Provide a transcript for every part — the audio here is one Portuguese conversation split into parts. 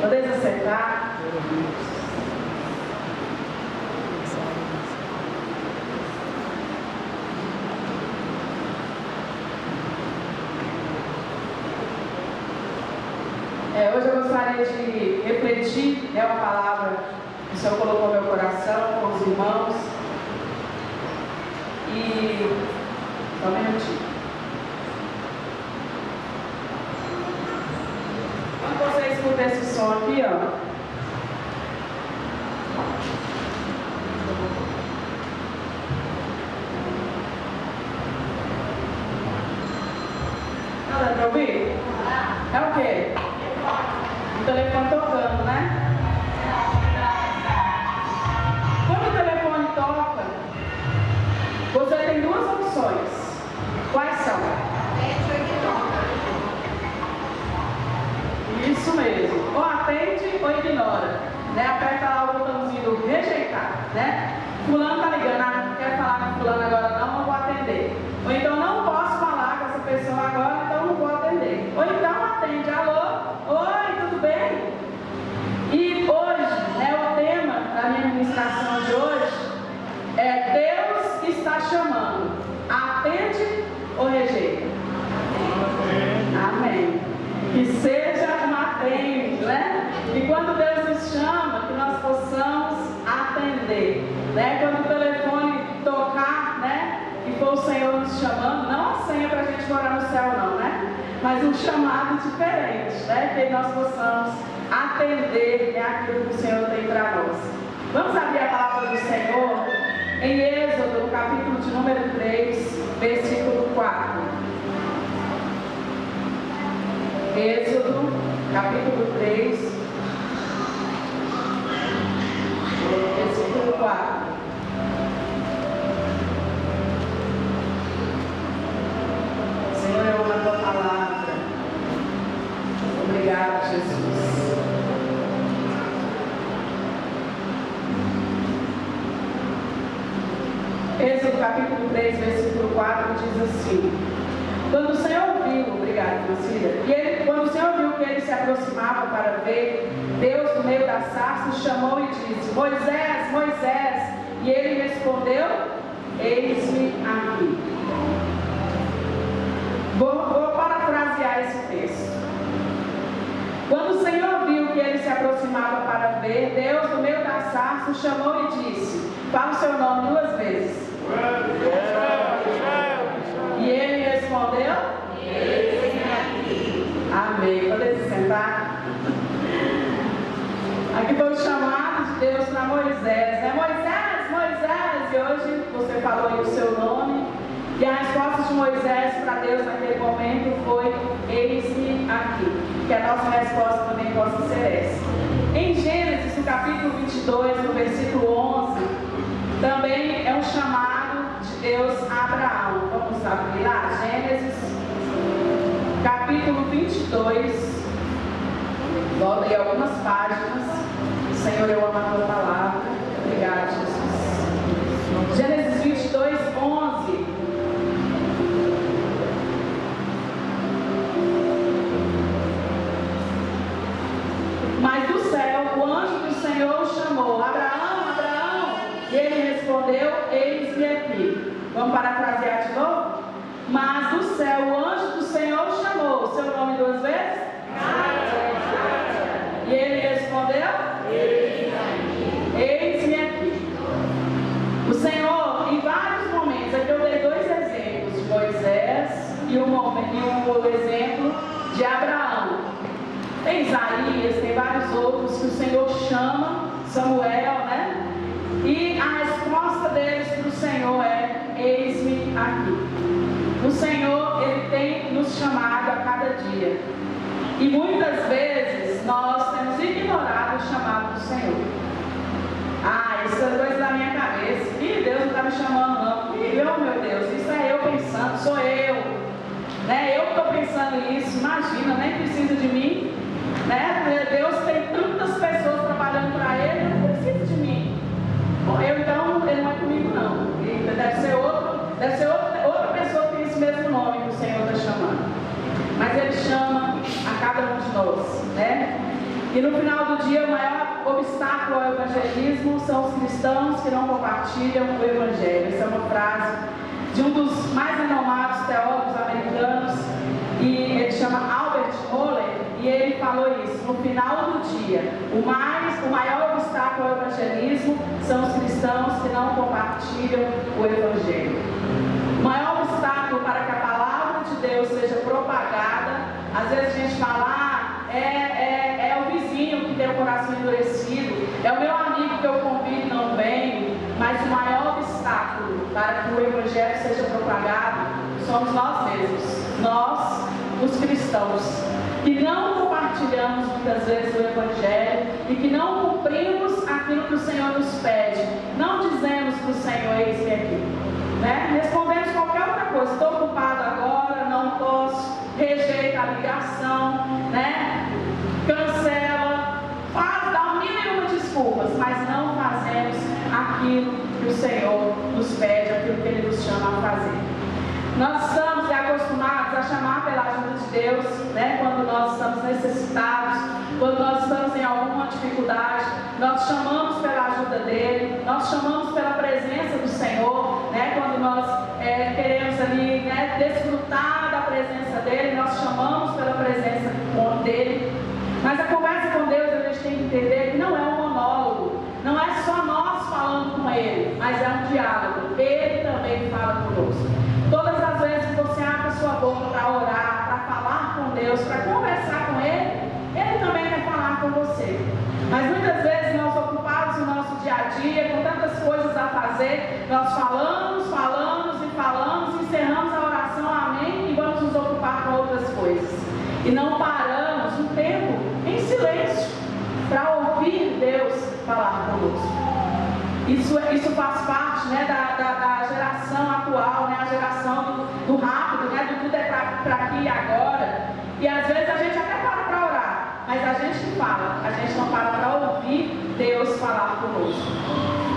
Podeis assentar. Hoje eu gostaria de refletir, uma palavra que o Senhor colocou no meu coração com os irmãos. E só um minutinho. Quando você escuta esse som aqui, não dá para ouvir? É o quê? O telefone tocando, né? Quando o telefone toca, você tem duas opções. Quais são? Isso mesmo. Ou atende ou ignora. Aperta lá o botãozinho do rejeitar. Fulano tá ligando. Quer falar com fulano agora? Não vou atender. Ou então não posso falar com essa pessoa agora, então não vou atender. Ou então atende. Alô? Oi, tudo bem? E hoje, o tema da minha ministração de hoje é Deus está chamando. Atende ou rejeita? Amém. Que seja um atende, E quando Deus nos chama, que nós possamos atender, Quando o telefone tocar, que for o Senhor nos chamando, não a senha para a gente morar no céu não, Mas um chamado diferente, Que nós possamos atender aquilo que o Senhor tem para nós. Vamos abrir a palavra do Senhor em Êxodo, no capítulo de número 3, versículo 4. Êxodo, capítulo 3, versículo 4. Senhor, eu amo a tua palavra. Obrigado, Jesus. Êxodo capítulo 3, versículo 4 diz assim: Quando o Senhor viu, obrigado, minha filha, quando o Senhor viu que ele se aproximava para ver, Deus, no meio da sarça, o chamou e disse: Moisés, Moisés. E ele respondeu: Eis-me aqui. Vou parafrasear esse texto. Quando o Senhor viu que ele se aproximava para ver, Deus, no meio da sarça, o chamou e disse: Fala o seu nome 2 vezes. E ele respondeu: Eis-me aqui. Amém. Pode se sentar. Aqui foi o chamado de Deus para Moisés, Moisés, Moisés. E hoje você falou aí o seu nome. E a resposta de Moisés para Deus naquele momento foi: Eis-me aqui. Que a nossa resposta também possa ser essa. Em Gênesis, no capítulo 22, no versículo 11, também é um chamado de Deus a Abraão. Vamos abrir lá? Gênesis, capítulo 22. Volta aí algumas páginas. Senhor, eu amo a tua palavra. Obrigado, Jesus. Gênesis 22, 11. Mas do céu, o anjo do Senhor o chamou: Abraão, Abraão. E ele respondeu: Eis-me aqui. Vamos parafrasear de novo? Mas do céu, o anjo do Senhor o chamou. O seu nome 2 vezes? E ele respondeu: Eis-me aqui. O Senhor, em vários momentos, aqui eu dei 2 exemplos de Moisés e um exemplo de Abraão. Tem Isaías, tem vários outros que o Senhor chama, Samuel, E a resposta deles para o Senhor é: Eis-me aqui. O Senhor, Ele tem nos chamado a cada dia. E muitas vezes nós temos ignorado o chamado do Senhor. Isso é coisa da minha cabeça. Deus não está me chamando não. Meu Deus, isso é eu pensando, sou eu. Eu que estou pensando nisso, imagina, nem precisa de mim. Deus tem tantas pessoas trabalhando para Ele, não precisa de mim. Então, Ele não é comigo não. Deve ser outra pessoa que tem esse mesmo nome que o Senhor está chamando. Mas Ele chama a cada um de nós, E no final do dia, o maior obstáculo ao evangelismo são os cristãos que não compartilham o evangelho. Essa é uma frase de um dos mais renomados teólogos americanos, e ele chama Albert Moller, e ele falou isso: no final do dia, o maior obstáculo ao evangelismo são os cristãos que não compartilham o evangelho. O maior obstáculo para que a palavra de Deus seja propagada, às vezes a gente fala, é o vizinho que tem o coração endurecido, é o meu amigo que eu convido e não venho, mas o maior obstáculo para que o evangelho seja propagado somos nós mesmos, nós, os cristãos, que não compartilhamos muitas vezes o evangelho e que não cumprimos aquilo que o Senhor nos pede, não dizemos para o Senhor: eis-me aqui, né? Respondemos qualquer outra coisa: estou ocupado agora, não posso, rejeita a ligação, né? Cancela, dá o mínimo de desculpas, mas não fazemos aquilo que o Senhor nos pede, aquilo que Ele nos chama a fazer. Nós estamos acostumados a chamar pela ajuda de Deus, né? Quando nós estamos necessitados, quando nós estamos em alguma dificuldade, nós chamamos pela ajuda dEle, nós chamamos pela presença do Senhor, né? Quando nós queremos ali, né, desfrutar da presença dEle, nós chamamos pela presença dEle. Mas a conversa com Deus, a gente tem que entender que não é um monólogo, não é só nós falando com Ele, mas é um diálogo. Ele também fala conosco. Todas as vezes que você abre a sua boca para orar, para falar com Deus, para conversar com Ele, Ele também quer falar com você. Mas muitas vezes nós, ocupados no nosso dia a dia, com tantas coisas a fazer, nós falamos, encerramos a oração, amém, e vamos nos ocupar com outras coisas. E não paramos um tempo em silêncio para ouvir Deus falar conosco. Isso faz parte, né, da geração atual, né, a geração do rápido, né, do tudo é para aqui e agora. E às vezes a gente até para orar, mas a gente fala, a gente não para ouvir Deus falar conosco.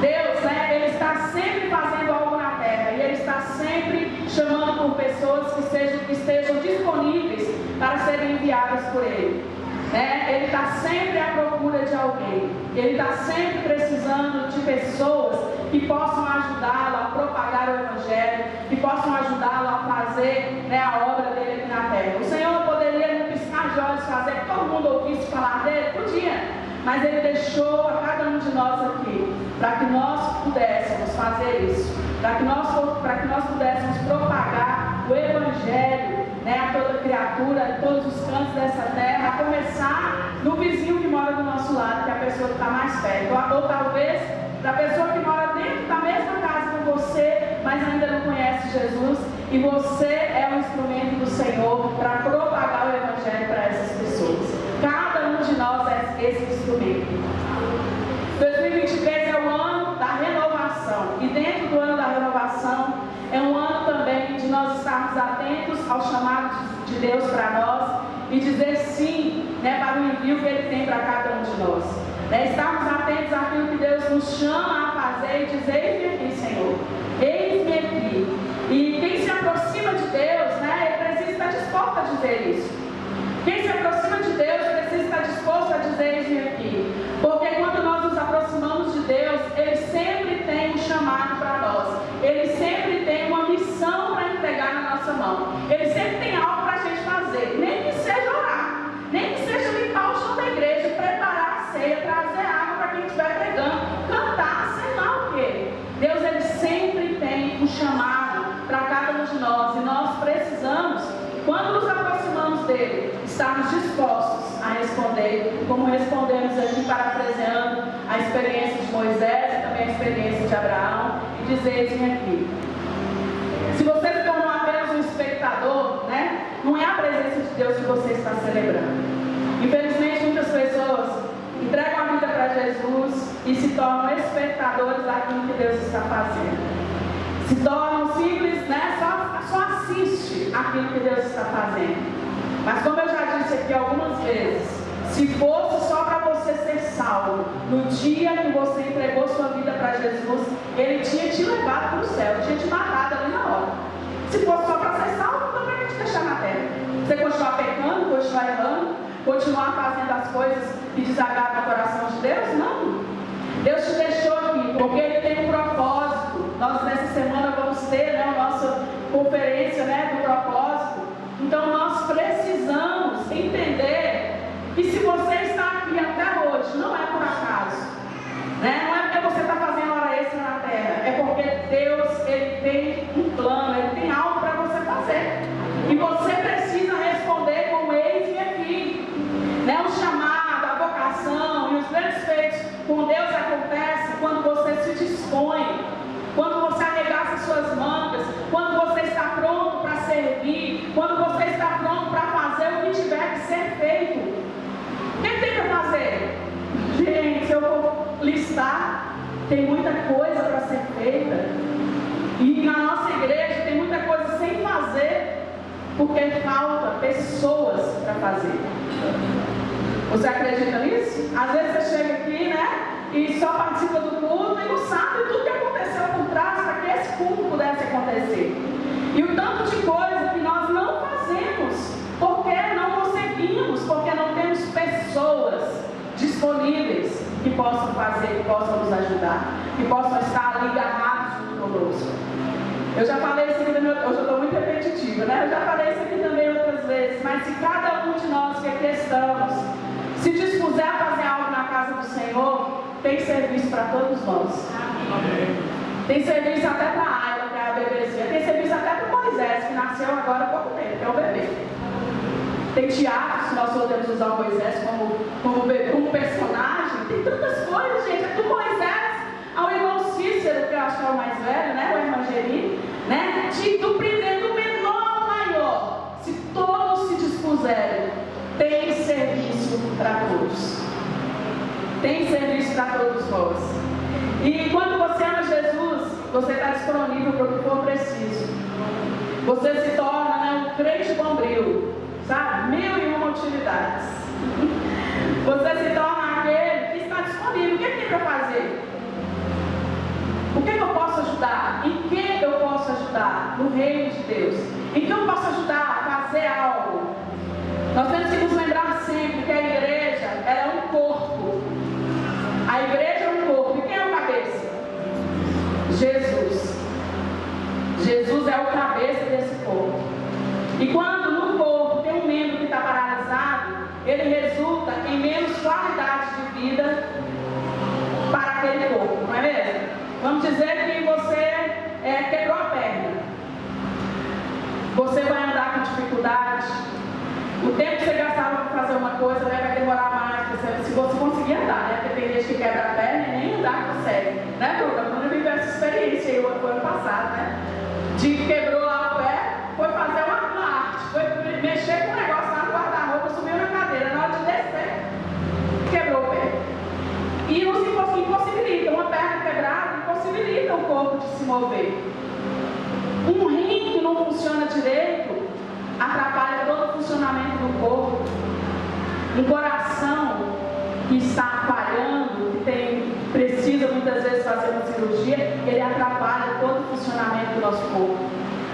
Deus, né, Ele está sempre fazendo algo na terra, e Ele está sempre chamando por pessoas que estejam disponíveis para serem enviadas por Ele. Ele está sempre à procura de alguém. Ele está sempre precisando de pessoas que possam ajudá-lo a propagar o Evangelho, que possam ajudá-lo a fazer, né, a obra dele aqui na terra. O Senhor poderia, no piscar de olhos, fazer que todo mundo ouvisse falar dele? Podia, mas Ele deixou a cada um de nós aqui para que nós pudéssemos fazer isso, para que nós pudéssemos propagar o Evangelho, né, a toda criatura, a todos os cantos dessa terra, a começar no vizinho que mora do nosso lado, que é a pessoa que está mais perto, ou talvez da pessoa que mora dentro da mesma casa que você, mas ainda não conhece Jesus, e você é um instrumento do Senhor para propagar o Evangelho para essas pessoas. Cada um de nós é esse instrumento. 2023 é o ano da renovação, e dentro do ano da renovação é um ano também de nós estarmos atentos ao chamado de Deus para nós e dizer sim, né, para o envio que Ele tem para cada um de nós. Estarmos atentos àquilo que Deus nos chama a fazer e dizer: eis-me aqui, Senhor, eis-me aqui. E quem se aproxima de Deus, né, ele precisa estar disposto a dizer isso. Quem se aproxima de Deus precisa estar disposto a dizer: eis-me aqui. Porque quando nós nos aproximamos de Deus, Ele sempre tem um chamado para nós. Ele sempre tem uma missão para entregar na nossa mão. Ele sempre tem algo para a gente fazer. Nem que seja orar, nem que seja limpar o chão da igreja, preparar a ceia, trazer água para quem estiver pregando, cantar, sei lá o quê. Deus, Ele sempre tem um chamado para cada um de nós. E nós precisamos, quando nos aproximamos dele, estarmos dispostos a responder, como respondemos aqui, parafraseando a experiência de Moisés e também a experiência de Abraão, e dizer: eis-me aqui. Se você se tornou apenas um espectador, né, não é a presença de Deus que você está celebrando. Infelizmente, muitas pessoas entregam a vida para Jesus e se tornam espectadores daquilo que Deus está fazendo. Se tornam simples, né, só assiste aquilo que Deus está fazendo. Mas como eu já disse aqui algumas vezes, se fosse só para você ser salvo, no dia que você entregou sua vida para Jesus, Ele tinha te levado para o céu, tinha te matado ali na hora. Se fosse só para ser salvo, não vai te deixar na terra. Você continuar pecando, continuar errando, continuar fazendo as coisas que desagradam o coração de Deus? Não. Deus te deixou aqui porque Ele tem um propósito. Nós nessa semana vamos ter, né, a nossa conferência, né, do propósito. Então nós precisamos entender que se você está aqui até hoje, não é por acaso, né? Não é porque você está fazendo hora extra na terra, é porque Deus, Ele tem um plano, Ele tem algo para você fazer. E você precisa responder com eis-me aqui, né? O chamado, a vocação e os grandes feitos com Deus acontecem quando você se dispõe, quando você arregaça suas mangas, quando você está pronto para servir, quando você está pronto para fazer o que tiver que ser feito. O que tem para fazer? Gente, se eu for listar, tem muita coisa para ser feita. E na nossa igreja tem muita coisa sem fazer, porque falta pessoas para fazer. Você acredita nisso? Às vezes você chega aqui, né? E só participa do culto e não sabe tudo que aconteceu por trás para que esse culto pudesse acontecer. E o tanto de coisa que nós não fazemos, porque não conseguimos, porque não temos pessoas disponíveis que possam fazer, que possam nos ajudar, que possam estar ali agarrados junto conosco. Eu já falei isso aqui também, hoje eu estou muito repetitiva, né? Eu já falei isso aqui também outras vezes, mas se cada um de nós que aqui estamos se dispuser a fazer algo na casa do Senhor, tem serviço para todos nós. Tem serviço até para a Ayla, que é a bebezinha. Tem serviço até para o Moisés, que nasceu agora há pouco tempo, que é o bebê. Tem teatro, se nós podemos usar o Moisés como personagem. Tem tantas coisas, gente. É do Moisés ao irmão Cícero, que eu acho que é o mais velho, né? O irmão Geri, né? Do primeiro, do menor ao maior. Se todos se dispuserem, tem serviço para todos. Tem serviço para todos nós. E quando você ama Jesus, você está disponível para o que for preciso. Você se torna, né, um crente bombril, sabe? 1001 utilidades. Você se torna aquele que está disponível. O que tem para fazer? O que eu posso ajudar? Em que eu posso ajudar? No reino de Deus. Em que eu posso ajudar a fazer algo? Nós temos que nos lembrar sempre que a igreja é um corpo. A igreja é um corpo. E quem é o cabeça? Jesus. Jesus é o cabeça desse corpo. E quando no corpo tem um membro que está paralisado, ele resulta em menos qualidade de vida para aquele corpo, não é mesmo? Vamos dizer que você quebrou a perna. Você vai andar com dificuldade. O tempo que você gastava para fazer uma coisa, né, vai demorar mais. Se você conseguir andar, né? Porque tem gente que quebra a perna e nem andar consegue. Né, Bruno? Quando eu vivi essa experiência aí, foi ano passado, né? De que quebrou lá o pé, foi fazer uma arte, foi mexer com o negócio lá no guarda-roupa, subiu na cadeira, na hora de descer, quebrou o pé. E não se impossibilita, uma perna quebrada impossibilita o corpo de se mover. Um rim que não funciona direito atrapalha todo o funcionamento do corpo. Um coração que está falhando, que precisa muitas vezes fazer uma cirurgia, ele atrapalha todo o funcionamento do nosso corpo.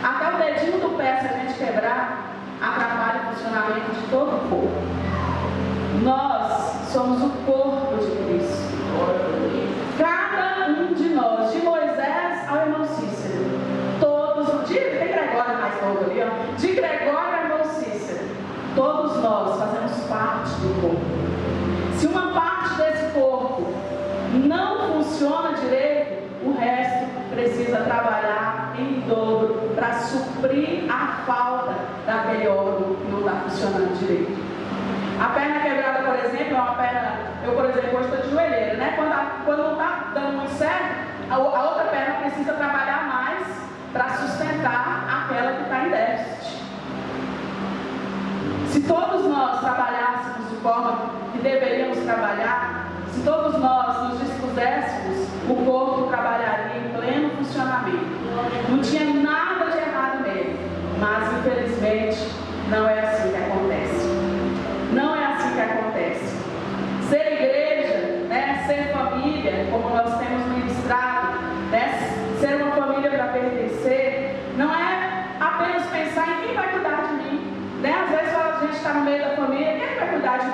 Até o dedinho do pé, se a gente quebrar, atrapalha o funcionamento de todo o corpo. Nós somos o corpo de Cristo. Cada um de nós, de Moisés ao irmão Cícero, todos, de Gregório mais novo ali, ó, de Gregório ao irmão Cícero, todos nós fazemos parte do corpo. Se uma parte desse corpo não funciona direito, o resto precisa trabalhar em dobro para suprir a falta daquele órgão que não está funcionando direito. A perna quebrada, por exemplo, é uma perna. Eu, por exemplo, hoje estou de joelheira, né? Quando não está dando muito certo, a outra perna precisa trabalhar mais para sustentar aquela que está em déficit. Se todos nós trabalhássemos de forma que deveríamos trabalhar, se todos nós nos dispuséssemos, o corpo trabalharia em pleno funcionamento. Não tinha nada de errado nele, mas infelizmente não é assim que acontece. Não é assim que acontece. Ser igreja, né, ser família, como nós temos ministrado, né, ser uma família para pertencer, não é apenas pensar em quem vai cuidar de mim. Né? Às vezes a gente está no meio da família, quem vai cuidar de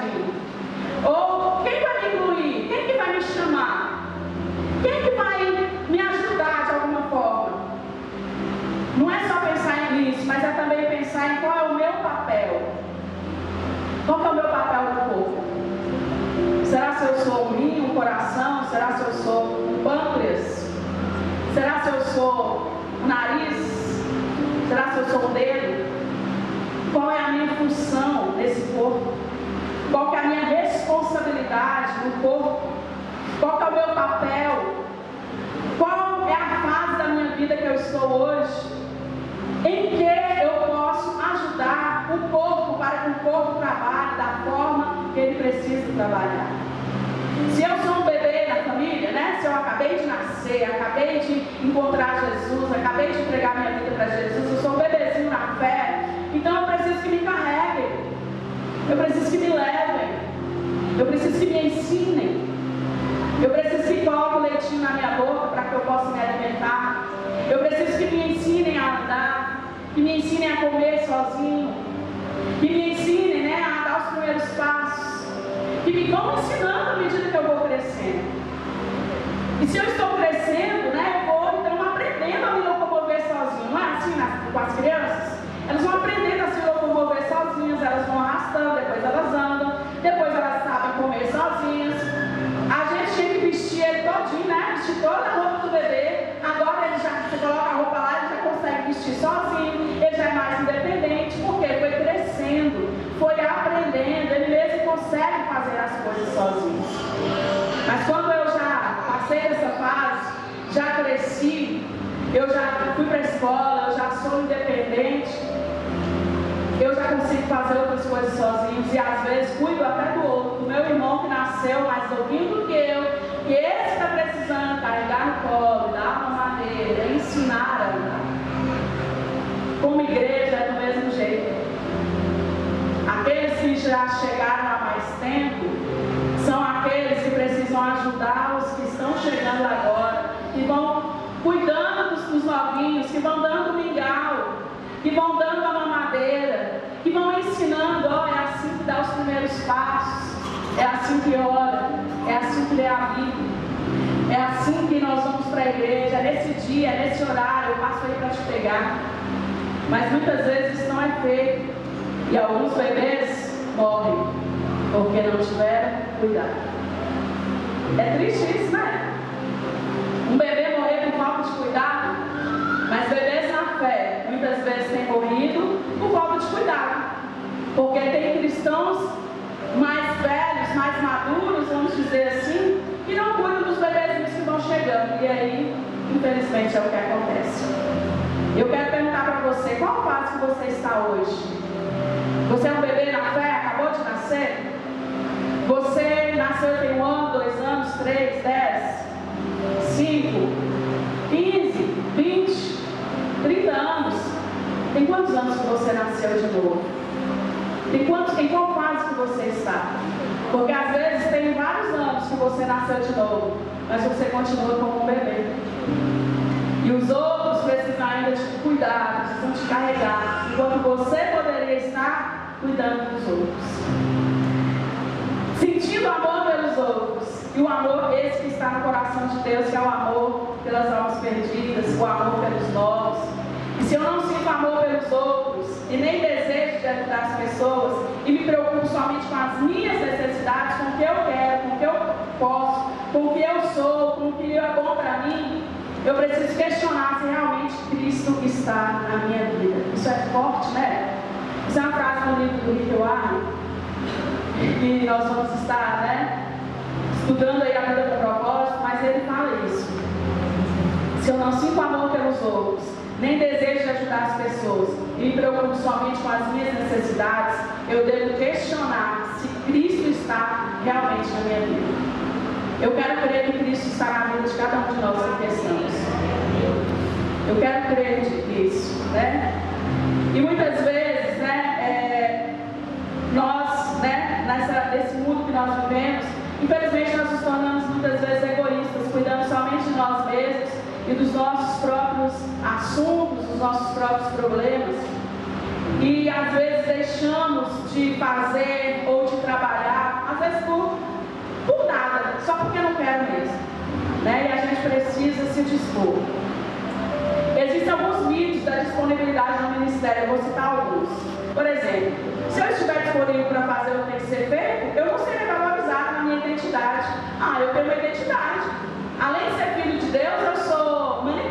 Será se eu sou o nariz? Será se eu sou o dedo? Qual é a minha função nesse corpo? Qual que é a minha responsabilidade no corpo? Qual que é o meu papel? Qual é a fase da minha vida que eu estou hoje? Em que eu posso ajudar o corpo para que o corpo trabalhe da forma que ele precisa trabalhar? Se eu sou um bebê na família, né? Se eu acabei de nascer, acabei de encontrar Jesus, acabei de entregar minha vida para Jesus, eu sou um bebezinho na fé, então eu preciso que me carreguem, eu preciso que me levem, eu preciso que me ensinem, eu preciso que coloquem o leitinho na minha boca para que eu possa me alimentar, eu preciso que me ensinem a andar, que me ensinem a comer sozinho, que me ensinem, né, a dar os primeiros passos, que me vão ensinando à medida que eu vou crescendo. E se eu estou crescendo, né, eu vou então aprendendo a me locomover sozinho. Não é assim com as crianças? Elas vão aprendendo a se locomover sozinhas, elas vão arrastando, depois elas andam, depois elas sabem comer sozinhas. A gente tinha que vestir ele todinho, né? Vestir toda a roupa do bebê. Agora ele já, você coloca a roupa lá, ele já consegue vestir sozinho, ele já é mais independente, porque foi crescendo, foi aprendendo, ele mesmo consegue fazer as coisas sozinho. Mas quando eu já passei dessa fase, já cresci, eu já fui para a escola, eu já sou independente, eu já consigo fazer outras coisas sozinho, e às vezes cuido até do outro, do meu irmão que nasceu mais novinho do que eu, que esse está precisando carregar no colo, dar uma maneira, ensinar a andar. Como igreja é do mesmo jeito. Aqueles que já chegaram há mais tempo são aqueles que precisam ajudar os que estão chegando agora, que vão cuidando dos novinhos, que vão dando mingau, que vão dando a mamadeira, que vão ensinando, ó, é assim que dá os primeiros passos, é assim que ora, é assim que lê a Bíblia, é assim que nós vamos para a igreja, é nesse dia, é nesse horário, eu passo aí para te pegar. Mas muitas vezes isso não é feito, e alguns bebês morrem, porque não tiveram cuidado. É triste isso, né? Um bebê morrer por falta de cuidado, mas bebês na fé, muitas vezes têm morrido por falta de cuidado, porque tem cristãos mais velhos, mais maduros, vamos dizer assim, que não cuidam dos bebês que vão chegando, e aí, infelizmente, é o que acontece. Eu quero perguntar para você, qual fase que você está hoje? Você é um bebê na fé, acabou de nascer? Você nasceu tem 1 ano, 2 anos, 3, 10, 5, 15, 20, 30 anos? Tem quantos anos que você nasceu de novo? Em qual fase que você está? Porque às vezes tem vários anos que você nasceu de novo, mas você continua como um bebê. E os outros precisam ainda te cuidar, precisam te carregar, enquanto você poderia estar cuidando dos outros. Sentindo amor pelos outros. E o amor esse que está no coração de Deus, que é o amor pelas almas perdidas, o amor pelos novos. E se eu não sinto amor pelos outros, e nem desejo de ajudar as pessoas, e me preocupo somente com as minhas necessidades, com o que eu quero, com o que eu posso, com o que eu sou, com o que é bom para mim, eu preciso questionar se realmente Cristo está na minha vida. Isso é forte, né? Isso é uma frase do livro do Rick Warren, que nós vamos estar, né, estudando aí a vida com propósito, mas ele fala isso. Se eu não sinto amor pelos outros, nem desejo de ajudar as pessoas, e me preocupo somente com as minhas necessidades, eu devo questionar se Cristo está realmente na minha vida. Eu quero crer que Cristo está na vida de cada um de nós em questões. Eu quero crer nisso, né? E muitas vezes, né, nós, né, nesse mundo que nós vivemos, infelizmente nós nos tornamos muitas vezes egoístas, cuidando somente de nós mesmos e dos nossos próprios assuntos, dos nossos próprios problemas. E às vezes deixamos de fazer ou de trabalhar, às vezes por nada, só porque não quero mesmo, né? E a gente precisa se dispor. Existem alguns mitos da disponibilidade no ministério, eu vou citar alguns. Por exemplo, se eu estiver disponível para fazer o que tem que ser feito, eu não serei valorizado na minha identidade. Eu tenho uma identidade. Além de ser filho de Deus, eu sou manipulado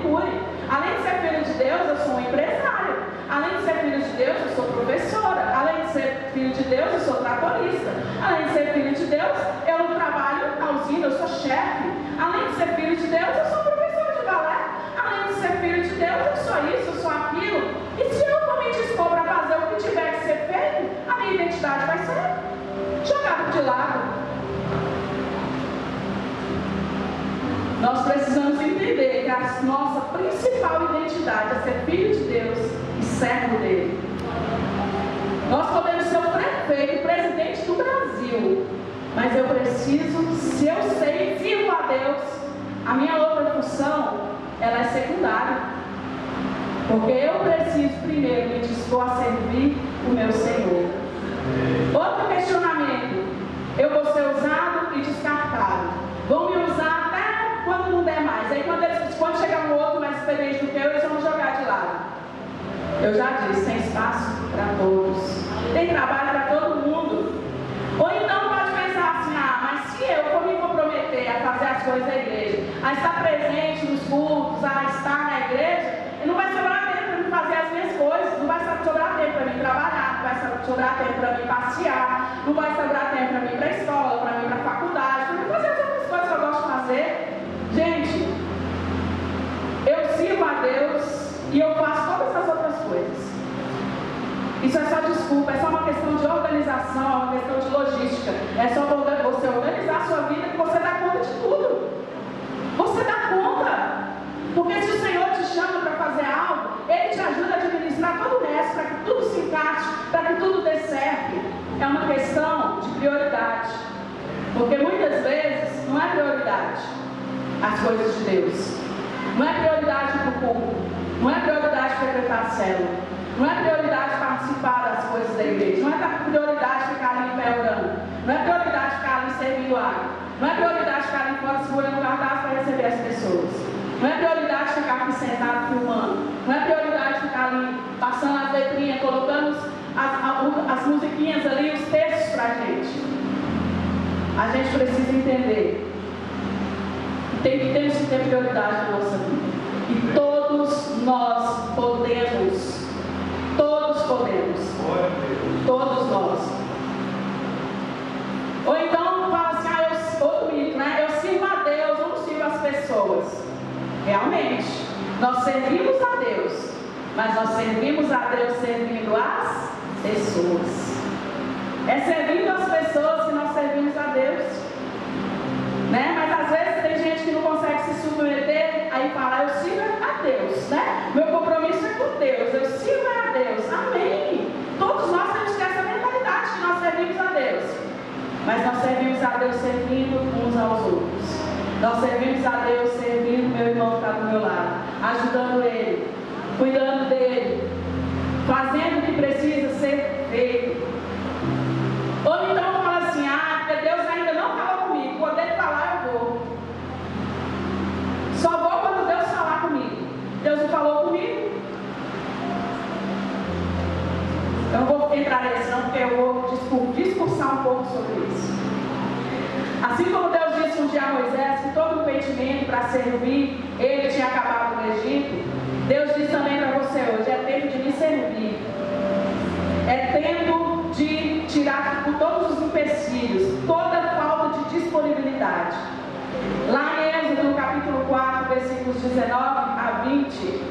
Nós precisamos entender que a nossa principal identidade é ser filho de Deus e servo dele. Nós podemos ser o prefeito, o presidente do Brasil, mas eu preciso, se eu sei e sirvo a Deus, a minha outra função, ela é secundária. Porque eu preciso primeiro me dispor a servir o meu Senhor. Outro questionamento: eu vou ser usado e descartado. Vão me usar até quando não der mais. Aí quando chegar um outro mais experiente do que eu, eles vão me jogar de lado. Eu já disse, tem espaço para todos. Tem trabalho para todo mundo. Ou então pode pensar assim: mas se eu for me comprometer a fazer as coisas da igreja, a estar presente nos cultos, a estar na igreja, não vai sobrar tempo para mim fazer as minhas coisas, não vai sobrar tempo para mim trabalhar, não vai sobrar tempo para mim passear, não vai sobrar tempo para mim ir para a escola, para mim ir para a faculdade, para mim fazer as outras coisas que eu gosto de fazer. Gente, eu sirvo a Deus e eu faço todas as outras coisas. Isso é só desculpa, é só uma questão de organização, é uma questão de logística. É só você organizar a sua vida que você dá conta de tudo. Você dá conta. Porque se o Senhor te chama para fazer algo, Ele te ajuda a administrar todo o resto, para que tudo se encaixe, para que tudo dê certo. É uma questão de prioridade. Porque muitas vezes não é prioridade as coisas de Deus. Não é prioridade para o culto. Não é prioridade frequentar a célula. Não é prioridade participar das coisas da igreja. Não é prioridade ficar ali em pé orando. Não é prioridade ficar ali servindo água. Não é prioridade ficar ali fora segurando o cartaz para receber as pessoas. Não é prioridade ficar aqui sentado filmando. Não é prioridade ficar ali passando as letrinhas, colocando as musiquinhas ali, os textos para a gente. A gente precisa entender. Temos que ter prioridade na nossa vida. E todos nós podemos. Todos podemos. Todos nós. Ou então fala assim: outro mito, né? Eu sirvo a Deus, eu não sirvo as pessoas. Realmente, nós servimos a Deus, mas nós servimos a Deus servindo as pessoas. É servindo as pessoas que nós servimos a Deus, né? Mas às vezes tem gente que não consegue se submeter, aí fala: eu sirvo a Deus, né? Meu compromisso é com Deus, eu sirvo a Deus. Amém. Todos nós temos que ter essa mentalidade que nós servimos a Deus, mas nós servimos a Deus servindo uns aos outros. Nós servimos a Deus servindo meu irmão que está do meu lado, ajudando ele, cuidando dele, fazendo o que precisa ser feito. Ou então fala assim: porque Deus ainda não falou comigo, quando Ele falar eu vou. Só vou quando Deus falar comigo. Deus não falou comigo. Eu não vou entrar nesse não, porque eu vou discursar um pouco sobre isso. Assim como Deus disse um dia a Moisés que todo impedimento para servir ele tinha acabado no Egito, Deus diz também para você hoje: é tempo de me servir. É tempo de tirar por todos os empecilhos, toda falta de disponibilidade. Lá em Êxodo, no capítulo 4, versículos 19 a 20,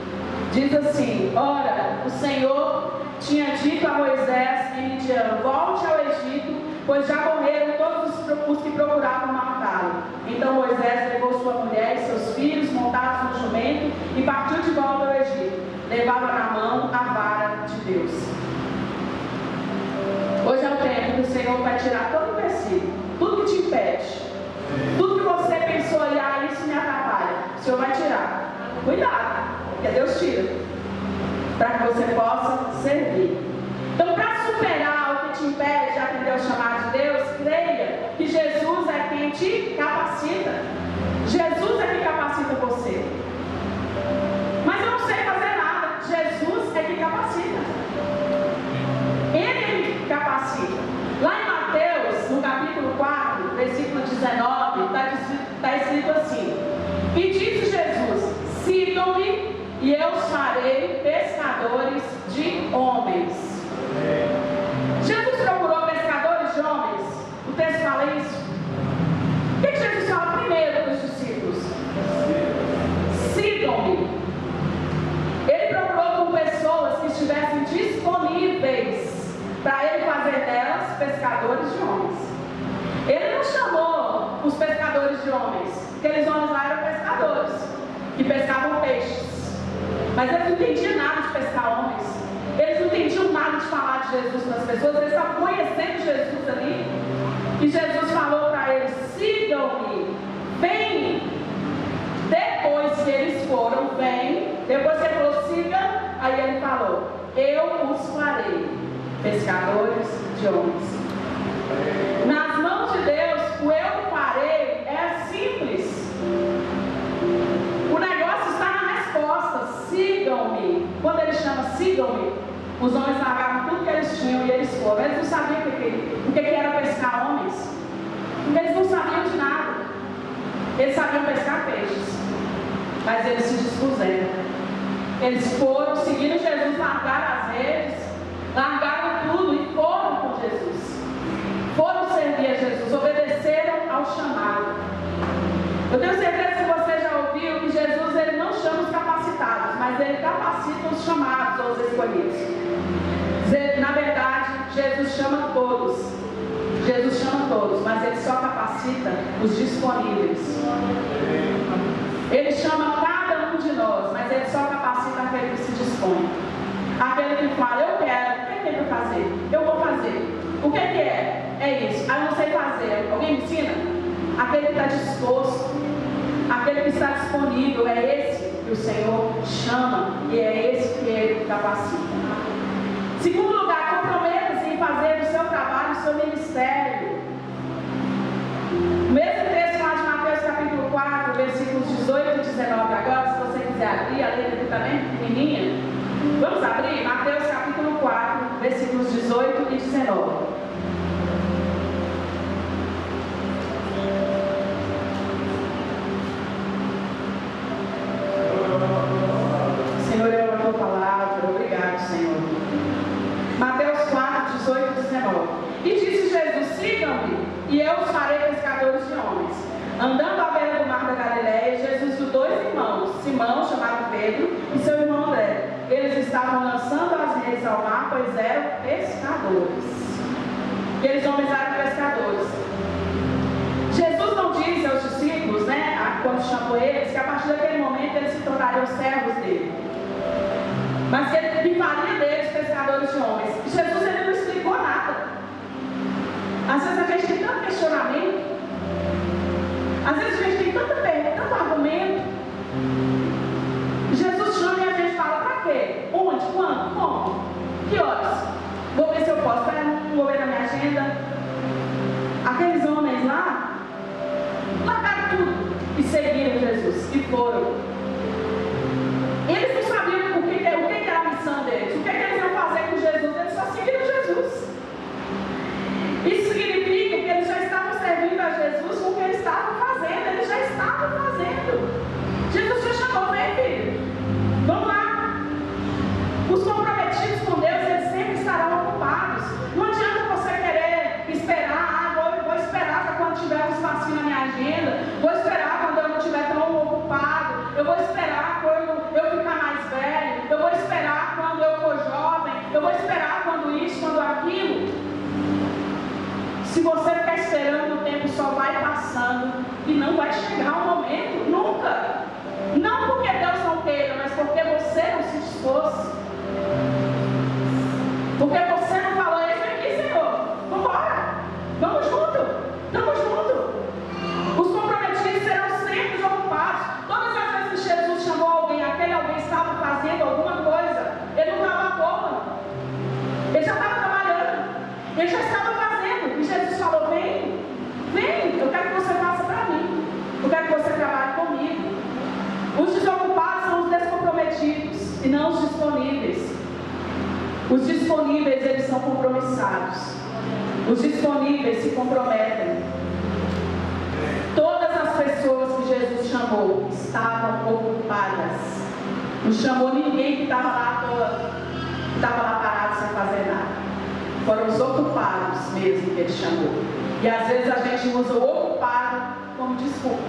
diz assim: ora, o Senhor tinha dito a Moisés em Midian: volte ao Egito, pois já morreram todos os que procuravam matá-lo. Então Moisés levou sua mulher e seus filhos montados no jumento e partiu de volta ao Egito. Levava na mão a vara de Deus. Hoje é o tempo que o Senhor vai tirar todo o empecilho, tudo que te impede, tudo que você pensou aí, isso me atrapalha. O Senhor vai tirar. Cuidado, porque Deus tira, para que você possa servir. Então, para superar o que te impede de atender o chamado de Deus, creia que Jesus é quem te capacita. Jesus é quem capacita você. Mas eu não sei fazer nada. Jesus é quem capacita. Ele capacita. Lá em Mateus, no capítulo 4, versículo 19, está escrito assim: e disse Jesus: sigam-me e eu os farei pescadores de homens. Jesus procurou pescadores de homens. O texto fala isso. O que Jesus fala primeiro para os discípulos? Sigam-me. Ele procurou por pessoas que estivessem disponíveis para ele fazer delas pescadores de homens. Ele não chamou os pescadores de homens, aqueles homens lá eram pescadores. que pescavam peixes. Mas eles não entendiam nada de pescar homens. Eles não entendiam nada de falar de Jesus para as pessoas. Eles estavam conhecendo Jesus ali. E Jesus falou para eles: sigam-me, vem. Depois que eles foram, vem. Depois que ele falou, siga, aí ele falou: eu os farei pescadores de homens. Nas mãos de Deus, o eu farei é simples. O negócio está na resposta: sigam-me. Quando ele chama sigam-me, os homens largaram tudo que eles tinham e eles foram. Eles não sabiam o que era pescar homens. Eles não sabiam de nada. Eles sabiam pescar peixes. Mas eles se dispuseram. Eles foram, seguindo Jesus, largaram as redes, largaram tudo e foram com Jesus. Foram servir a Jesus, obedeceram ao chamado. Eu tenho certeza que você já ouviu que Jesus ele não chama os capacitados, mas ele capacita os chamados ou os escolhidos. Na verdade, Jesus chama todos. Jesus chama todos, mas ele só capacita os disponíveis. Ele chama cada um de nós, mas ele só capacita aquele que se dispõe. Aquele que fala: eu quero, o que tem para fazer? Eu vou fazer. O que é? É isso. Ah, eu não sei fazer. Alguém me ensina? Aquele que está disposto, aquele que está disponível, é esse que o Senhor chama e é esse que ele capacita. Segundo lugar, comprometa-se em fazer o seu trabalho, o seu ministério. O mesmo texto lá de Mateus capítulo 4, versículos 18 e 19. Agora, se você quiser abrir, a letra aqui também pequenininha. Vamos abrir? Mateus capítulo 4, versículos 18 e 19. Senhor, eu amo a tua palavra. Obrigado, Senhor. Mateus 4, 18 e 19. E disse Jesus: sigam-me, e eu os farei pescadores de homens. Andando à beira do mar da Galileia, Jesus viu dois irmãos, Simão, chamado Pedro, e seu irmão André. Eles estavam lançando as redes ao mar, pois eram pescadores. Aqueles homens eram pescadores. Jesus não disse aos discípulos, quando chamou eles, que a partir daquele momento eles se tornariam servos dele, mas que ele faria deles pescadores de homens. Jesus ele não explicou nada. Às vezes a gente tem tanto questionamento, às vezes a gente tem tanto argumento. Jesus chama e a gente fala: para quê? Onde? Quando? Como? Que horas? Vou ver se eu posso. Vou ver na minha agenda. Aqueles homens lá largaram tudo e seguiram Jesus e foram. Eles não sabiam o que era a missão deles, o que eles iam fazer com Jesus. Eles só seguiram Jesus. Isso significa que eles já estavam servindo a Jesus com o que eles estavam fazendo. Eles já estavam fazendo. Jesus te chamou: vem, filho, vamos lá. Os comprometidos com Deus, eles sempre estarão ocupados. Não adianta você querer esperar: vou esperar para quando tiver um espacinho na minha agenda, vou esperar quando eu não estiver tão ocupado, eu vou esperar quando eu ficar mais velho, eu vou esperar quando eu for jovem, eu vou esperar quando isso, quando aquilo. Se você ficar esperando, o tempo só vai passando e não vai chegar o momento, nunca. Não porque Deus não queira, mas porque você não se dispôs. Porque você não falou: isso aqui, Senhor, vamos embora, vamos junto, estamos juntos. Os comprometidos serão sempre ocupados. Todas as vezes que Jesus chamou alguém, aquele alguém estava fazendo alguma coisa, ele não estava à toa, ele já estava trabalhando, ele já estava fazendo. E Jesus falou: vem, eu quero que você faça para mim, eu quero que você trabalhe comigo. Os desocupados são os descomprometidos e não os disponíveis. Os disponíveis, eles são compromissados. Os disponíveis se comprometem. Todas as pessoas que Jesus chamou estavam ocupadas. Não chamou ninguém que estava lá à toa, que estava lá parado sem fazer nada. Foram os ocupados mesmo que ele chamou. E às vezes a gente usa o ocupado como desculpa.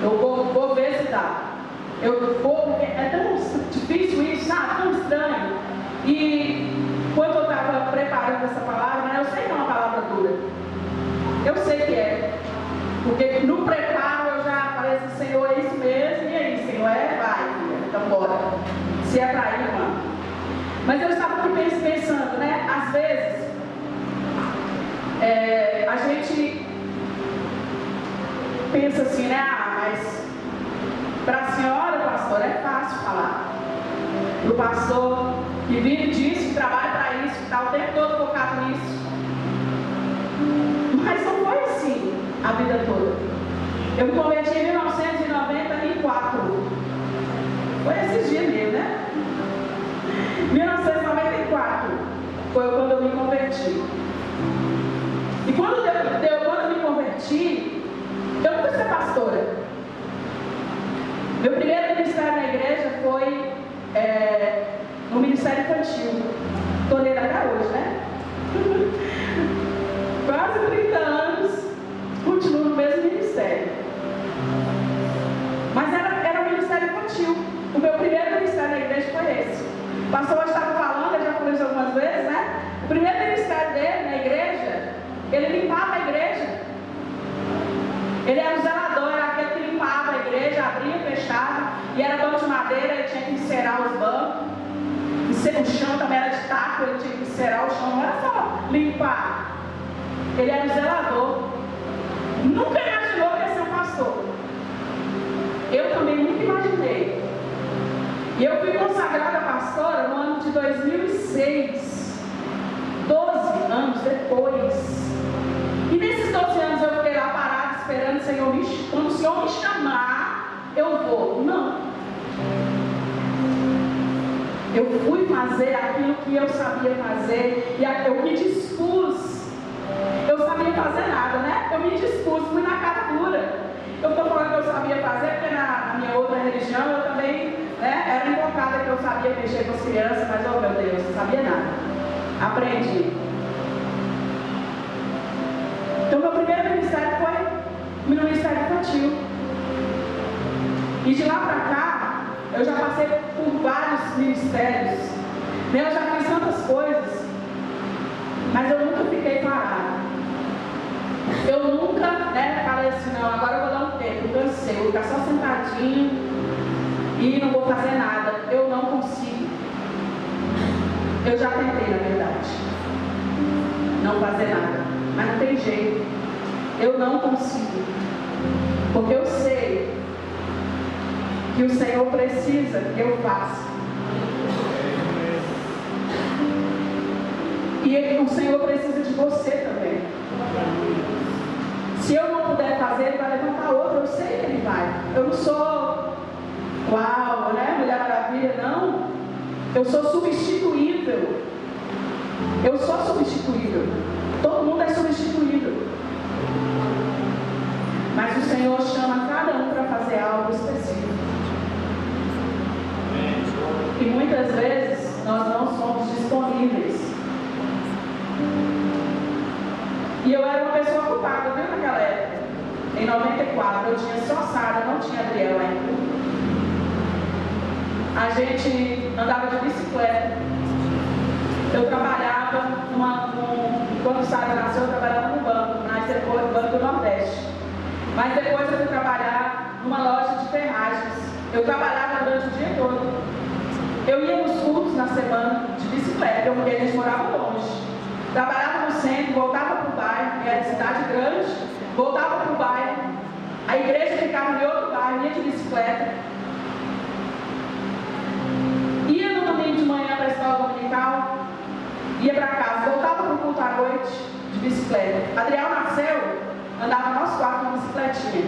Eu vou ver se dá. Eu vou, porque é tão difícil isso, sabe? Tão estranho. E quando eu estava preparando essa palavra, eu sei que é uma palavra dura. Eu sei que é. Porque no preparo eu já falei assim: Senhor, pensa assim, né? Mas para a senhora, pastor, é fácil falar. Para o pastor que vive disso, que trabalha para isso, que está o tempo todo focado nisso. Mas não foi assim a vida toda. Eu me converti em 1994. Foi esses dias mesmo, né? 1994 foi quando eu me converti. E quando eu me converti, eu não fui ser pastora. Meu primeiro ministério na igreja foi no ministério infantil. Estou nele até hoje, né? Quase 30 anos, continuo no mesmo ministério. Mas era um ministério infantil. O meu primeiro ministério na igreja foi esse. O pastor hoje estava falando, eu já falei isso algumas vezes, né? O primeiro ministério dele na igreja, ele limpava a igreja. Ele era o zelador, era aquele que limpava a igreja, abria e fechava. E era banco de madeira, ele tinha que encerar os bancos. O chão também era de taco, ele tinha que encerar o chão, não era só limpar. Ele era o zelador. Nunca imaginou que ia ser um pastor. Eu também nunca imaginei. E eu fui consagrada pastora no ano de 2006. 12 anos depois. E nesses 12 anos eu fiquei lá parada esperando o Senhor quando o Senhor me chamar, eu vou. Não. Eu fui fazer aquilo que eu sabia fazer. E eu me dispus. Eu sabia fazer nada, né? Eu me dispus, fui na cara dura. Eu estou falando que eu sabia fazer, porque na minha outra religião eu também, né, era invocada que eu sabia mexer com as crianças, mas, oh meu Deus, não sabia nada. Aprendi. Então, meu primeiro ministério foi no ministério infantil. E de lá para cá, eu já passei por vários ministérios. Eu já fiz tantas coisas, mas eu nunca fiquei parada. Eu nunca, falei assim, não, agora eu vou dar um tempo, eu cansei, vou ficar só sentadinho e não vou fazer nada. Eu não consigo. Eu já tentei, na verdade, não fazer nada, mas não tem jeito. Eu não consigo, porque eu sei que o Senhor precisa que eu faça. E o Senhor precisa de você também. Se eu não puder fazer, Ele vai levantar outro. Eu sei que Ele vai. Eu não sou uau, né? Mulher Maravilha, não. Eu sou substituível. Eu sou substituível. Todo mundo é substituível. Mas o Senhor chama cada um para fazer algo específico. E muitas vezes nós não somos disponíveis. E eu era uma pessoa ocupada, viu, naquela época? Em 94, eu tinha só Sara, não tinha Adriel ainda. A gente andava de bicicleta. Eu trabalhava quando Sara nasceu, eu trabalhava no banco, mas depois no Banco do Nordeste. Mas depois eu fui trabalhar numa loja de ferragens. Eu trabalhava durante o dia todo. Eu ia nos cultos na semana de bicicleta, porque a gente morava longe. Trabalhava no centro, voltava para o bairro, era cidade grande, voltava para o bairro. A igreja ficava em outro bairro, ia de bicicleta. Ia no domingo de manhã para a escola dominical, ia para casa, voltava para o culto à noite de bicicleta. Adriel nasceu, andava nós quatro com bicicletinha.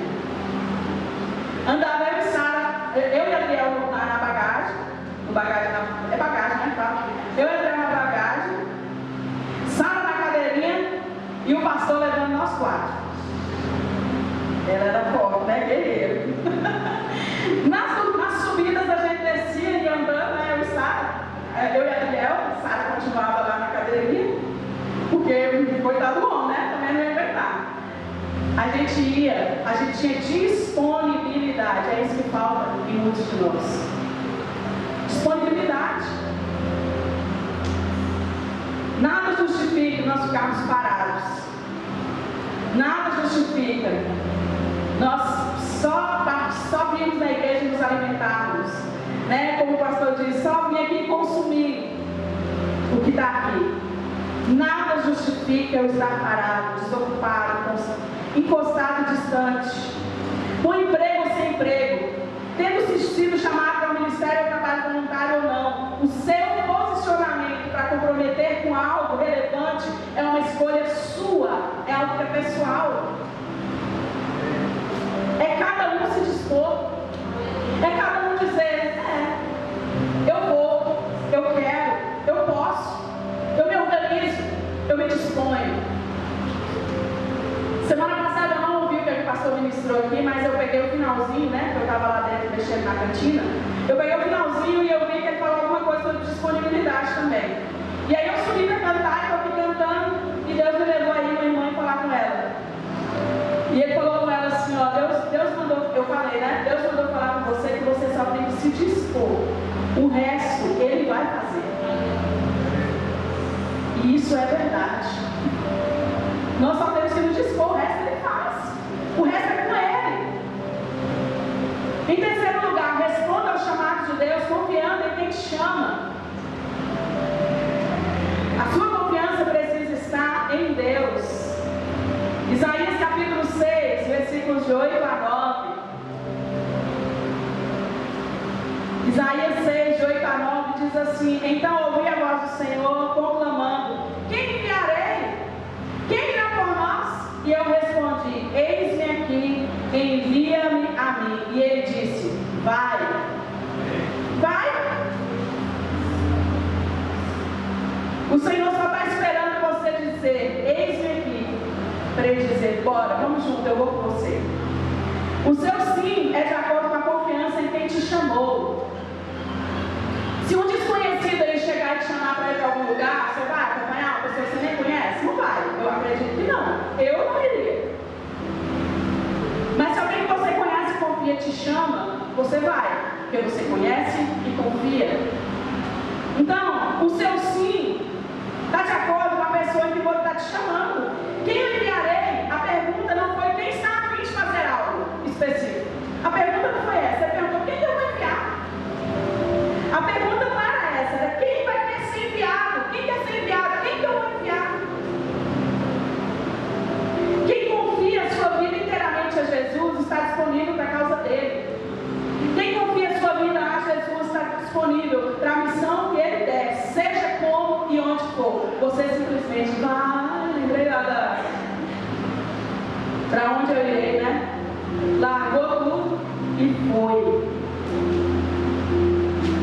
Andava eu e Sara, eu e Adriel na bagagem, é bagagem, né? Tá? Eu e Adriel na bagagem, Sara na cadeirinha e o pastor levando nós quatro. Ela era forte, né? Guerreiro. Nas subidas a gente descia e andando, né? Eu e Sara, eu e Adriel, Sara continuava lá na cadeirinha, porque coitado do homem, né? Também não ia aguentar. A gente tinha disponibilidade, é isso que falta em muitos de nós. Disponibilidade. Nada justifica nós ficarmos parados. Nada justifica nós só virmos na igreja e nos alimentarmos, né? Como o pastor diz, só vir aqui consumir o que está aqui. Nada justifica eu estar parado, desocupado, encostado distante. com emprego ou sem emprego, tendo sido chamado para o ministério ou trabalho voluntário ou não, o seu posicionamento para comprometer com algo relevante é uma escolha sua, é algo que é pessoal. É cada um se dispor, é cada um dizer, eu vou, eu quero, eu posso, eu me organizo, eu me disponho. Semana passada eu não ouvi o que o pastor ministrou aqui, mas eu peguei o finalzinho, né? Que eu estava lá dentro mexendo na cantina. Eu peguei o finalzinho e eu vi que ele falou alguma coisa sobre disponibilidade também. E aí eu subi para cantar e eu fui cantando e Deus me levou aí uma irmã e falar com ela. E ele falou com ela assim, ó, Deus mandou, eu falei, né? Deus mandou falar com você que você só tem que se dispor. O resto Ele vai fazer. E isso é verdade. Nós só temos que nos dispor, o resto Ele faz. O resto é com Ele. Em terceiro lugar, responda aos chamados de Deus, confiando em quem te chama. A sua confiança precisa estar em Deus. Isaías capítulo 6, versículos de 8 a 9. Isaías 6, de 8 a 9 diz assim: então ouvi a voz do Senhor conclamando: quem enviarei? Quem irá por nós? E eu respondi: eis-me aqui, envia-me a mim. E ele disse: vai. Vai. O Senhor só está esperando você dizer: eis-me aqui, para Ele dizer: bora, vamos junto, eu vou com você. O seu sim é de acordo com a confiança em quem te chamou. Se um desconhecido ele chegar e te chamar para ir para algum lugar, você vai acompanhar uma pessoa que você nem conhece? Não vai, eu acredito que não. Eu não iria. Mas se alguém que você conhece e confia te chama, você vai, porque você conhece e confia. Então, o seu sim está de acordo com a pessoa que você está te chamando. Quem eu enviarei? A pergunta não foi quem está a fim de fazer algo específico. A pergunta não foi essa. Ele perguntou: quem eu vou enviar? A pergunta não era essa. Era quem vai querer ser enviado? Quem quer ser enviado? Quem que eu vou enviar? Quem confia a sua vida inteiramente a Jesus está disponível para a causa dele. Quem confia a sua vida a Jesus está disponível para a missão que Ele der, seja como e onde for. Você simplesmente vai, lembrei lá para onde eu irei, né? Largou tudo e foi.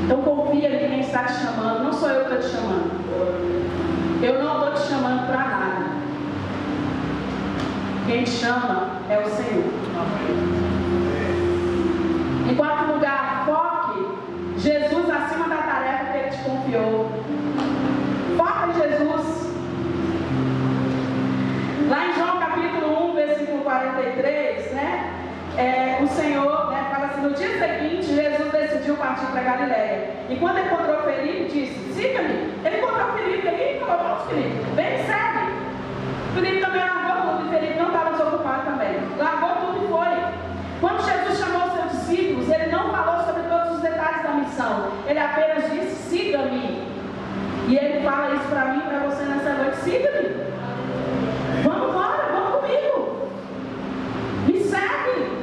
Então confia em quem está te chamando. Não sou eu que estou te chamando. Eu não estou te chamando para nada. Quem te chama é o Senhor. Em quarto lugar, foque Jesus acima da tarefa que Ele te confiou. Foca em Jesus. Lá em João capítulo 1, versículo 43, né? O Senhor, né, fala assim: no dia seguinte, Jesus decidiu partir para Galiléia. E quando encontrou Felipe, disse: siga-me. Ele encontrou Felipe, ele falou: vamos, Felipe, vem, segue. Felipe também largou tudo, e Felipe não estava desocupado também. Largou tudo e foi. Quando Jesus chamou os seus discípulos, Ele não falou sobre todos os detalhes da missão. Ele apenas disse: siga-me. E Ele fala isso para mim e para você nessa noite: siga-me. Vamos embora, vamos comigo. Me segue.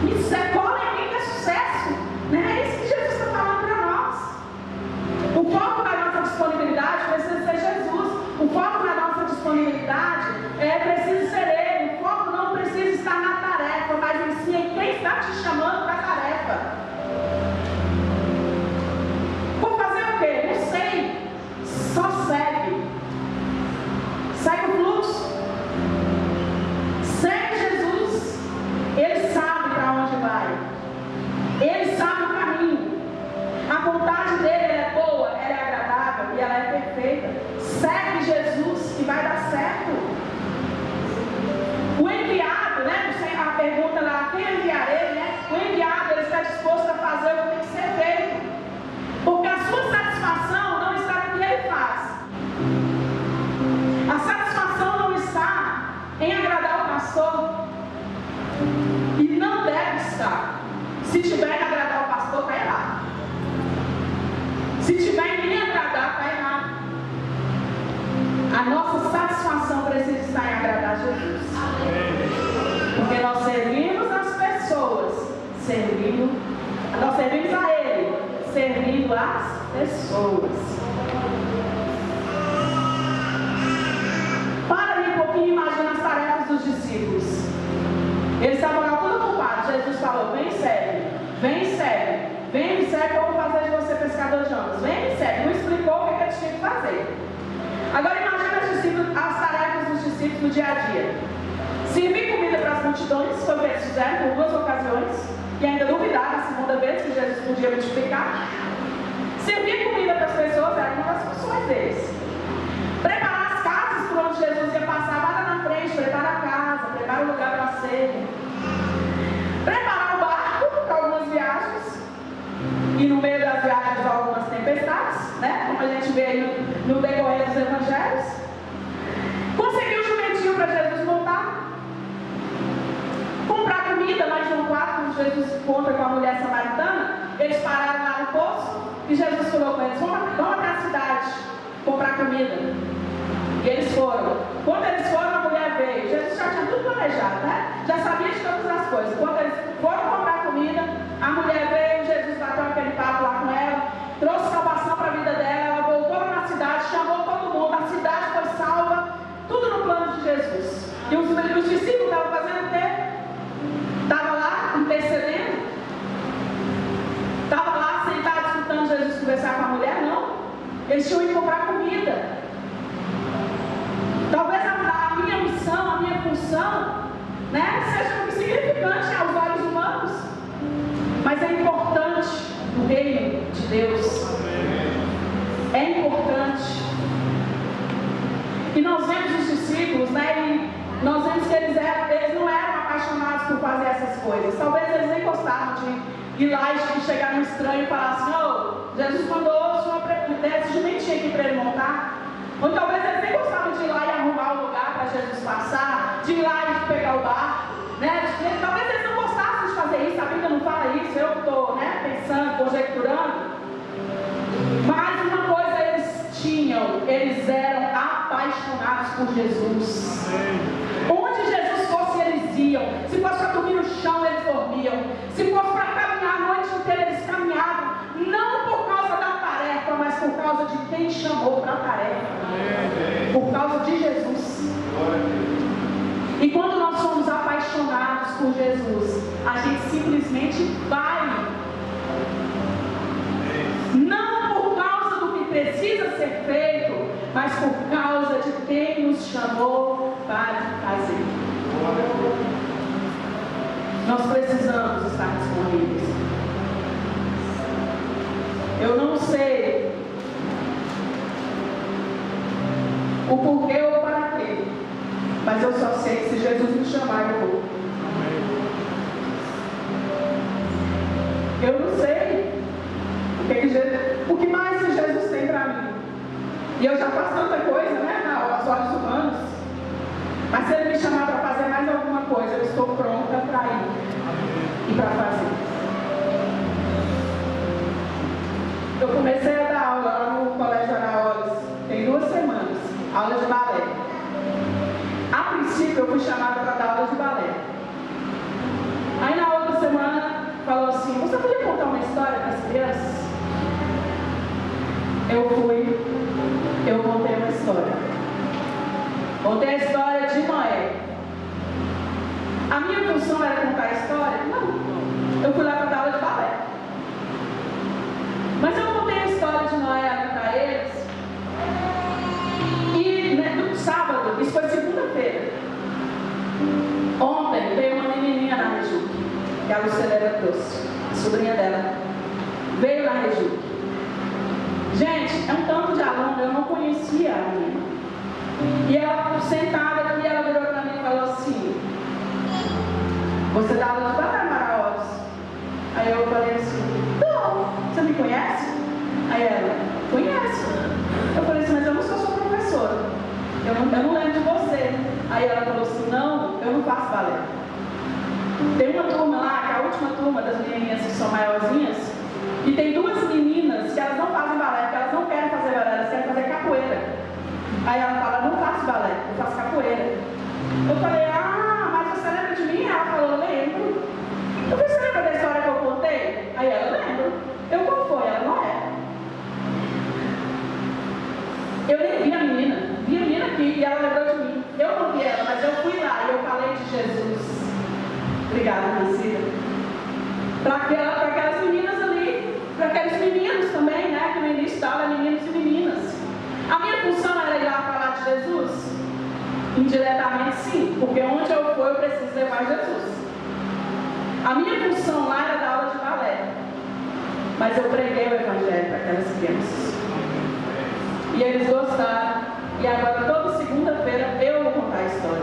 Me segue, cola em mim, que é sucesso. Né? É isso que Jesus está falando para nós. O foco da nossa disponibilidade precisa ser Jesus. O foco da nossa disponibilidade precisa ser Ele. O foco não precisa estar na tarefa, mas em si em quem está te chamando para a tarefa. Vou fazer o quê? Não sei. Só segue. Segue o fluxo. Segue Jesus. Ele sabe para onde vai. Ele sabe o caminho. A vontade dele é boa, ela é agradável e ela é perfeita. Segue Jesus que vai dar certo. O enviado, né? A pergunta lá: quem enviarei, né? O enviado, ele está disposto a fazer o que tem que ser feito. Porque a sua satisfação não está no que ele faz. A satisfação não está em agradar o pastor. E não deve estar. Se tiver em agradar o pastor, está errado. Se tiver em me agradar, está errado. A nossa satisfação precisa estar em agradar a Jesus. Porque nós servimos as Nós servimos a Ele, servindo as pessoas. Para aí um pouquinho e imagina as tarefas dos discípulos. Eles estavam lá tudo ocupados. Jesus falou: vem e segue, vem e segue, vem e segue, eu vou fazer de você pescador de homens. Vem e segue. Não explicou o que eles tinham que fazer. Agora imagina as tarefas dos discípulos no dia a dia. Servir comida para as multidões, foi o que eles fizeram por 2 ocasiões. E ainda duvidaram a segunda vez que Jesus podia multiplicar. Servir comida para as pessoas era uma das funções deles. Preparar as casas por onde Jesus ia passar, vai lá na frente, prepara a casa, prepara o lugar para a ceia. Preparar o barco para algumas viagens. E no meio das viagens algumas tempestades, né? Como a gente vê aí no decorrer dos evangelhos. Conseguir o jumentinho para Jesus montar. Comprar comida, lá em João 4, quando Jesus encontra com a mulher samaritana, eles pararam lá no poço e Jesus falou com eles: vamos até a cidade comprar comida. E eles foram. Quando eles foram, a mulher veio. Jesus já tinha tudo planejado, né? Já sabia de todas as coisas. Quando eles foram comprar comida, a mulher veio, Jesus bateu aquele papo lá com ela, trouxe salvação para a vida dela, ela voltou lá na cidade, chamou todo mundo, a cidade foi salva, tudo no plano de Jesus. E os discípulos estavam fazendo o quê? Estava lá intercedendo? Estava lá sentado escutando Jesus conversar com a mulher? Não. Eles tinham ido comprar comida. Talvez a minha missão, a minha função, né, seja insignificante aos olhos humanos, mas é importante no reino de Deus. É importante. E nós vemos os discípulos, né, e nós vemos que eles não eram apaixonados por fazer essas coisas. Talvez eles nem gostavam de ir lá e chegar no estranho e falar assim: ô, Jesus mandou o senhor desse jumentinho aqui para ele montar. Ou talvez eles nem gostavam de ir lá e arrumar o lugar para Jesus passar, de ir lá e pegar o barco, né? Talvez eles não gostassem de fazer isso. A Bíblia não fala isso, eu estou, né, pensando, conjecturando. Mas uma coisa eles tinham: eles eram apaixonados por Jesus. Onde Jesus fosse, eles iam. Se fosse para dormir no chão, eles dormiam. Se fosse para caminhar a noite inteira, eles caminhavam. Não por causa da tarefa, mas por causa de quem chamou para a tarefa. Por causa de Jesus. E quando nós somos apaixonados por Jesus, a gente simplesmente vai. Não por causa do que precisa ser feito, mas por causa de quem nos chamou para fazer. Nós precisamos estar disponíveis. Eu não sei o porquê ou para quê, mas eu só sei que se Jesus me chamar, eu vou. Eu não sei o que mais que Jesus tem para mim. E eu já faço tanta coisa, né, aos olhos humanos. Mas se Ele me chamar para fazer mais alguma coisa, eu estou pronta para ir e para fazer. Eu comecei a dar aula lá no Colégio Araolis, tem 2 semanas, aula de balé. A princípio eu fui chamada para dar aula de balé. Aí na outra semana falou assim: você podia contar uma história para as crianças? Eu contei uma história. Contei a história de Noé. A minha função era contar a história? Não. Eu fui lá para dar aula de balé. Mas eu contei a história de Noé para eles. E no sábado, isso foi segunda-feira. Ontem veio uma menininha na Rejuc, que a Lucilera trouxe, a sobrinha dela. Veio na Rejuc. Gente, é um tanto de aluno, eu não conhecia a menina. E ela sentada aqui, ela virou para mim e falou assim: você dá aula de balé, Maraós? Aí eu falei assim: não, você me conhece? Aí ela: conhece. Eu falei assim: mas eu não sou sua professora, eu não lembro de você. Aí ela falou assim: não, eu não faço balé. Tem uma turma lá, que é a última turma das menininhas que são maiorzinhas, e tem 2 meninas que elas não fazem balé, porque elas não querem fazer balé, elas querem fazer capoeira. Aí ela fala: não faço balé, eu faço capoeira. Eu falei: ah, mas você lembra de mim? Ela falou: lembro. Eu falei: você lembra da história Jesus. Obrigada, Nancy. Para aquelas meninas ali, para aqueles meninos também, né? Que no início estava meninos e meninas. A minha função era ir lá falar de Jesus? Indiretamente sim, porque onde eu for eu preciso levar Jesus. A minha função lá era dar aula de balé, mas eu preguei o Evangelho para aquelas crianças. E eles gostaram. E agora toda segunda-feira eu vou contar a história.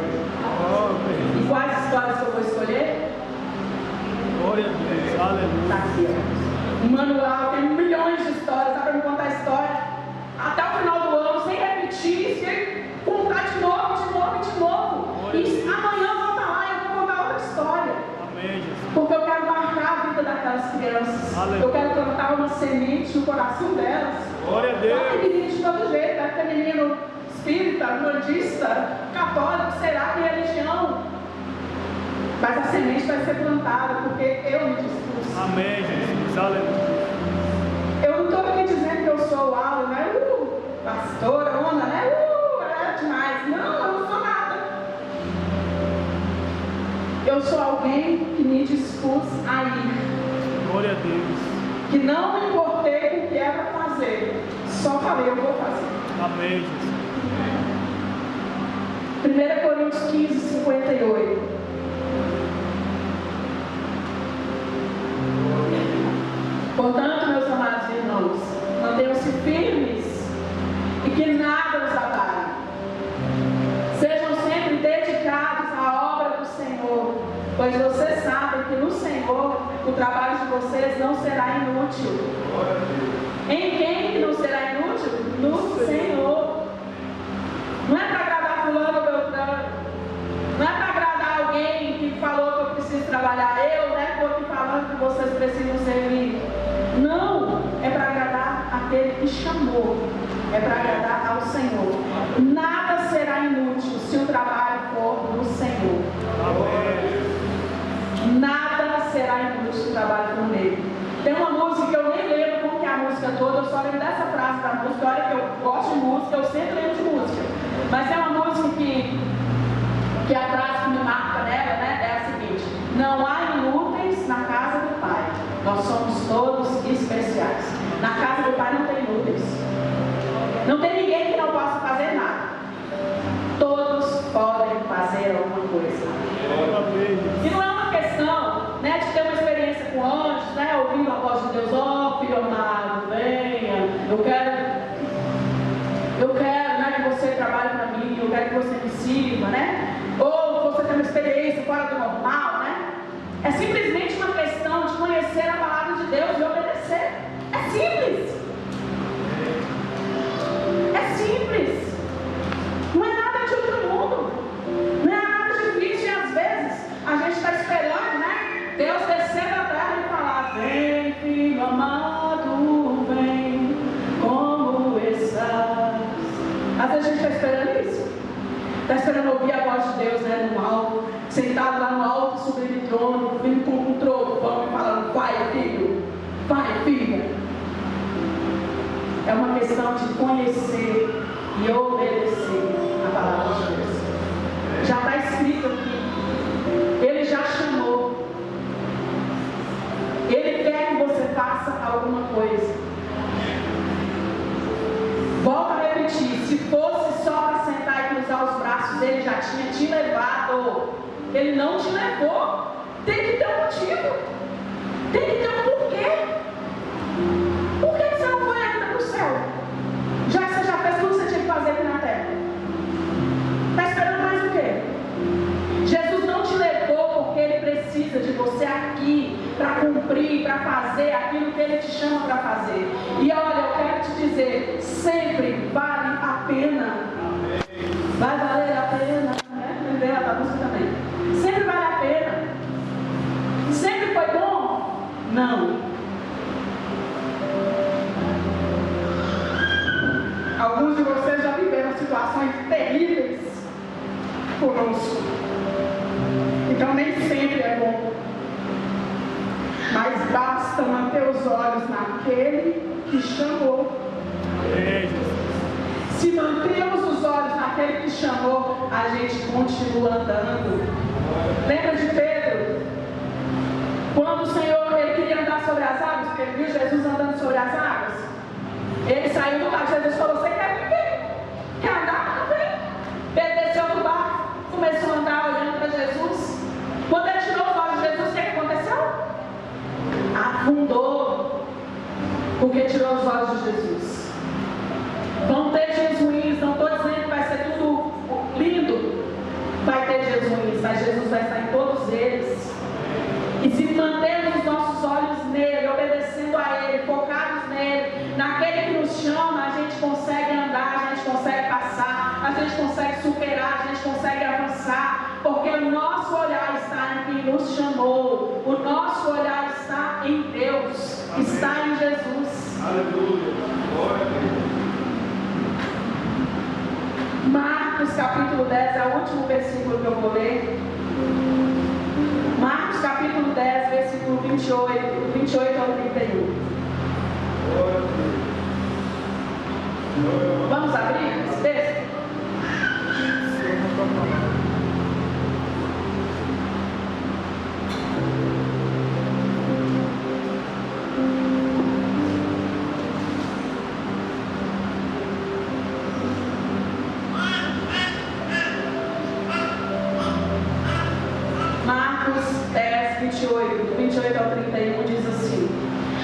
E quais histórias que eu vou escolher? Glória a Deus, aleluia. Está aqui, ó. Um manual tem milhões de histórias, dá para me contar a história até o final do ano, sem repetir, sem contar de novo. E amanhã eu vou estar lá e eu vou contar outra história. Amém, Jesus. Porque eu quero marcar a vida daquelas crianças. Aleluia. Eu quero plantar uma semente no coração delas. Glória a Deus. Não tem menino de todo jeito, vai ter menino espírita, budista, católico, será que religião? Mas a semente vai ser plantada, porque eu me dispus. Amém, Jesus. Aleluia. Eu não estou aqui dizendo que eu sou o Aula, né? Pastora, onda, né? É demais. Não, eu não sou nada. Eu sou alguém que me dispus a ir. Glória a Deus. Que não me importei com o que era fazer. Só falei, eu vou fazer. Amém, Jesus. 1 Coríntios 15, 58. Portanto, meus amados irmãos, mantenham-se firmes e que nada os abale. Sejam sempre dedicados à obra do Senhor, pois vocês sabem que no Senhor o trabalho de vocês não será inútil. Em quem que não será inútil? No Senhor. Não é para agradar fulano ou beltrano. Não é para agradar alguém que falou que eu preciso trabalhar. Eu, né, estou aqui falando que vocês precisam servir. Não, é para agradar aquele que chamou. É para agradar ao Senhor. Nada será inútil se o trabalho for no Senhor. Amém. Nada será inútil se o trabalho for nele. Tem uma música que eu nem lembro como que é a música toda, eu só lembro dessa frase da música. Olha que eu gosto de música, eu sempre lembro de música. Mas é uma música que a frase que me marca nela, né, é a seguinte: não há inúteis na casa do Pai. Nós somos todos especiais. Na casa do Pai não tem inúteis. Não tem ninguém que não possa fazer nada. Todos podem fazer alguma coisa. E não é uma questão, né, de ter uma experiência com anjos, né, ouvindo a voz de Deus: ó, filho amado, venha, eu quero, né, que você trabalhe para mim, eu quero que você me sirva, né? Ou você tem uma experiência fora do normal, né? É simplesmente uma questão de conhecer a palavra de Deus e obedecer. É simples. É simples. Não é nada de outro mundo. Não é nada difícil. E às vezes a gente está esperando, né, Deus descer da terra e falar: vem, filho amado, vem, como estás. Às vezes a gente está esperando isso. Está esperando ouvir a voz de Deus, né, no alto, sentado lá no alto sublime trono, vindo com um trovão e falando: vai, filho, vai, filha. É uma questão de conhecer e obedecer a palavra de Deus. Já está escrito aqui. Ele já chamou. Ele quer que você faça alguma coisa. Volto a repetir: se fosse só para sentar e cruzar os braços, ele já tinha te levado. Ele não te levou. Tem que ter um motivo. Tem que ter um porquê. Por que você não foi ainda para o céu? Já que você já fez tudo que você tinha que fazer aqui na terra. Está esperando mais o quê? Jesus não te levou porque Ele precisa de você aqui para cumprir, para fazer aquilo que Ele te chama para fazer. E olha, eu quero te dizer, sempre vale a pena. Vai valer a pena, né? Lembrei da música também. Sempre vale a pena. Sempre foi bom? Não. Alguns de vocês já viveram situações terríveis conosco. Então nem sempre é bom. Mas basta manter os olhos naquele que chamou. Se mantemos os olhos naquele que chamou, a gente continua andando. Jesus andando sobre as águas? Ele saiu do barco, Jesus falou, você quer viver? Quer andar? Vem. Pedro desceu do barco, começou a andar olhando para Jesus. Quando ele tirou os olhos de Jesus, o que aconteceu? Afundou, porque tirou os olhos de Jesus. Vão ter dias ruins, não estou dizendo que vai ser tudo lindo. Vai ter dias ruins, mas Jesus vai estar em todos eles. E se mantermos os nossos olhos nele, obedecendo a ele, focados nele, naquele que nos chama, a gente consegue andar, a gente consegue passar, a gente consegue superar, a gente consegue avançar, porque o nosso olhar está em quem nos chamou, o nosso olhar está em Deus, amém, está em Jesus. Aleluia. Glória a Deus. Marcos capítulo 10 é o último versículo que eu vou ler. Marcos capítulo 10, versículo 28 ao 31. Vamos abrir esse texto? Marcos 10, 28 ao 31 diz assim: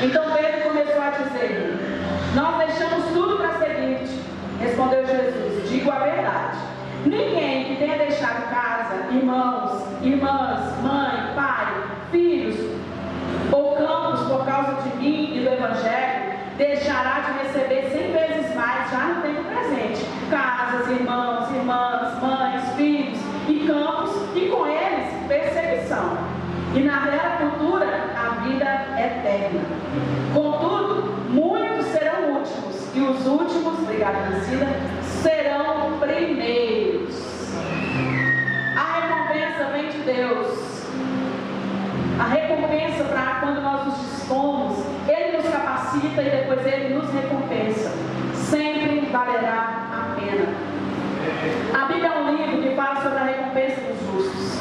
Então Pedro começou a dizer: Nós deixamos tudo para seguir-te. Respondeu Jesus: Digo a verdade. Ninguém que tenha deixado casa, irmãos, irmãs, mãe, pai, filhos ou campos por causa de mim e do Evangelho, deixará de receber 100 vezes mais já no tempo presente casas, irmãos, irmãs, mães, filhos e campos, e com eles perseguição, e na era futura a vida eterna. Contudo, muitos serão últimos, e os últimos, obrigada Priscila, serão primeiros. A recompensa vem de Deus. A recompensa para quando nós nos dispomos, Ele nos capacita e depois Ele nos recompensa. Sempre valerá a pena. A Bíblia é um livro que fala sobre a recompensa dos justos.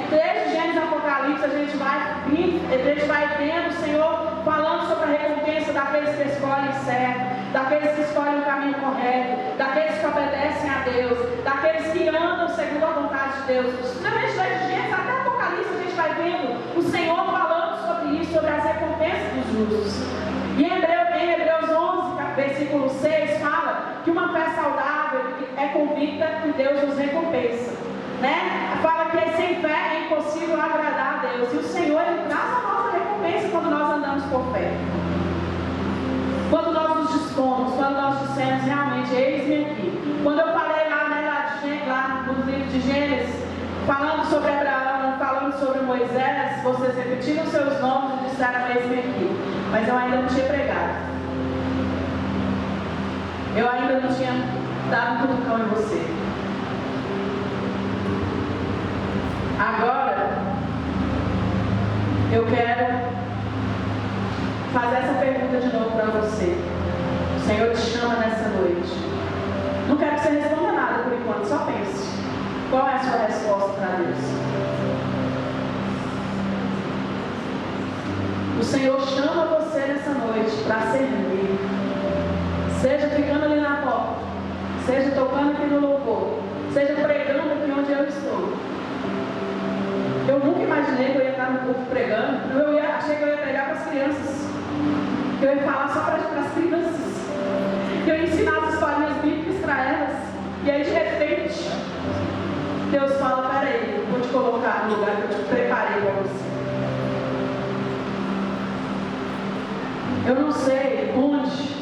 Desde Gênesis e Apocalipse a gente vai vendo o Senhor falando sobre a recompensa daqueles que escolhem certo, daqueles que escolhem o caminho correto, daqueles que obedecem a Deus, daqueles que andam segundo a vontade de Deus. Desde Gênesis até Apocalipse a gente vai vendo o Senhor falando sobre isso, sobre as recompensas dos justos. E em Hebreus 11, versículo 6, fala que uma fé saudável é convicta que Deus nos recompensa. Fala que sem fé é impossível agradar a Deus. E o Senhor, Ele traz a nossa recompensa quando nós andamos por fé. Quando nós nos dispomos, quando nós dissemos realmente, eis-me aqui. Quando eu falei lá no livro de Gênesis, falando sobre Abraão, falando sobre Moisés, vocês repetiram seus nomes e disseram, eis-me aqui. Mas eu ainda não tinha pregado. Eu ainda não tinha dado um cutucão em você. Agora, eu quero fazer essa pergunta de novo para você. O Senhor te chama nessa noite. Não quero que você responda nada por enquanto, só pense. Qual é a sua resposta para Deus? O Senhor chama você nessa noite para servir. Seja ficando ali na porta, seja tocando aqui no louvor, seja pregando aqui onde eu estou. Eu nunca imaginei que eu ia estar no culto pregando. Achei que eu ia pregar para as crianças. Que eu ia falar só para as crianças. Que eu ia ensinar as historinhas bíblicas para elas. E aí de repente, Deus fala, peraí, eu vou te colocar no lugar que eu te preparei para você. Eu não sei onde.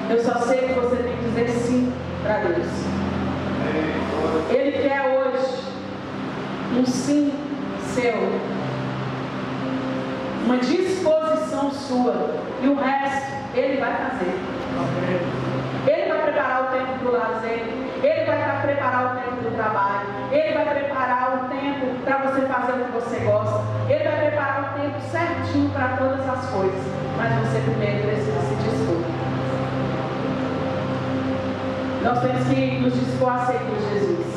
Eu só sei que você tem que dizer sim para Deus. Ele quer hoje um sim seu, uma disposição sua, e o resto Ele vai fazer. Ele vai preparar o tempo do lazer, Ele vai preparar o tempo do trabalho, Ele vai preparar o tempo para você fazer o que você gosta, Ele vai preparar o tempo certinho para todas as coisas, mas você primeiro precisa se dispor. Nós temos que nos dispor a seguir Jesus.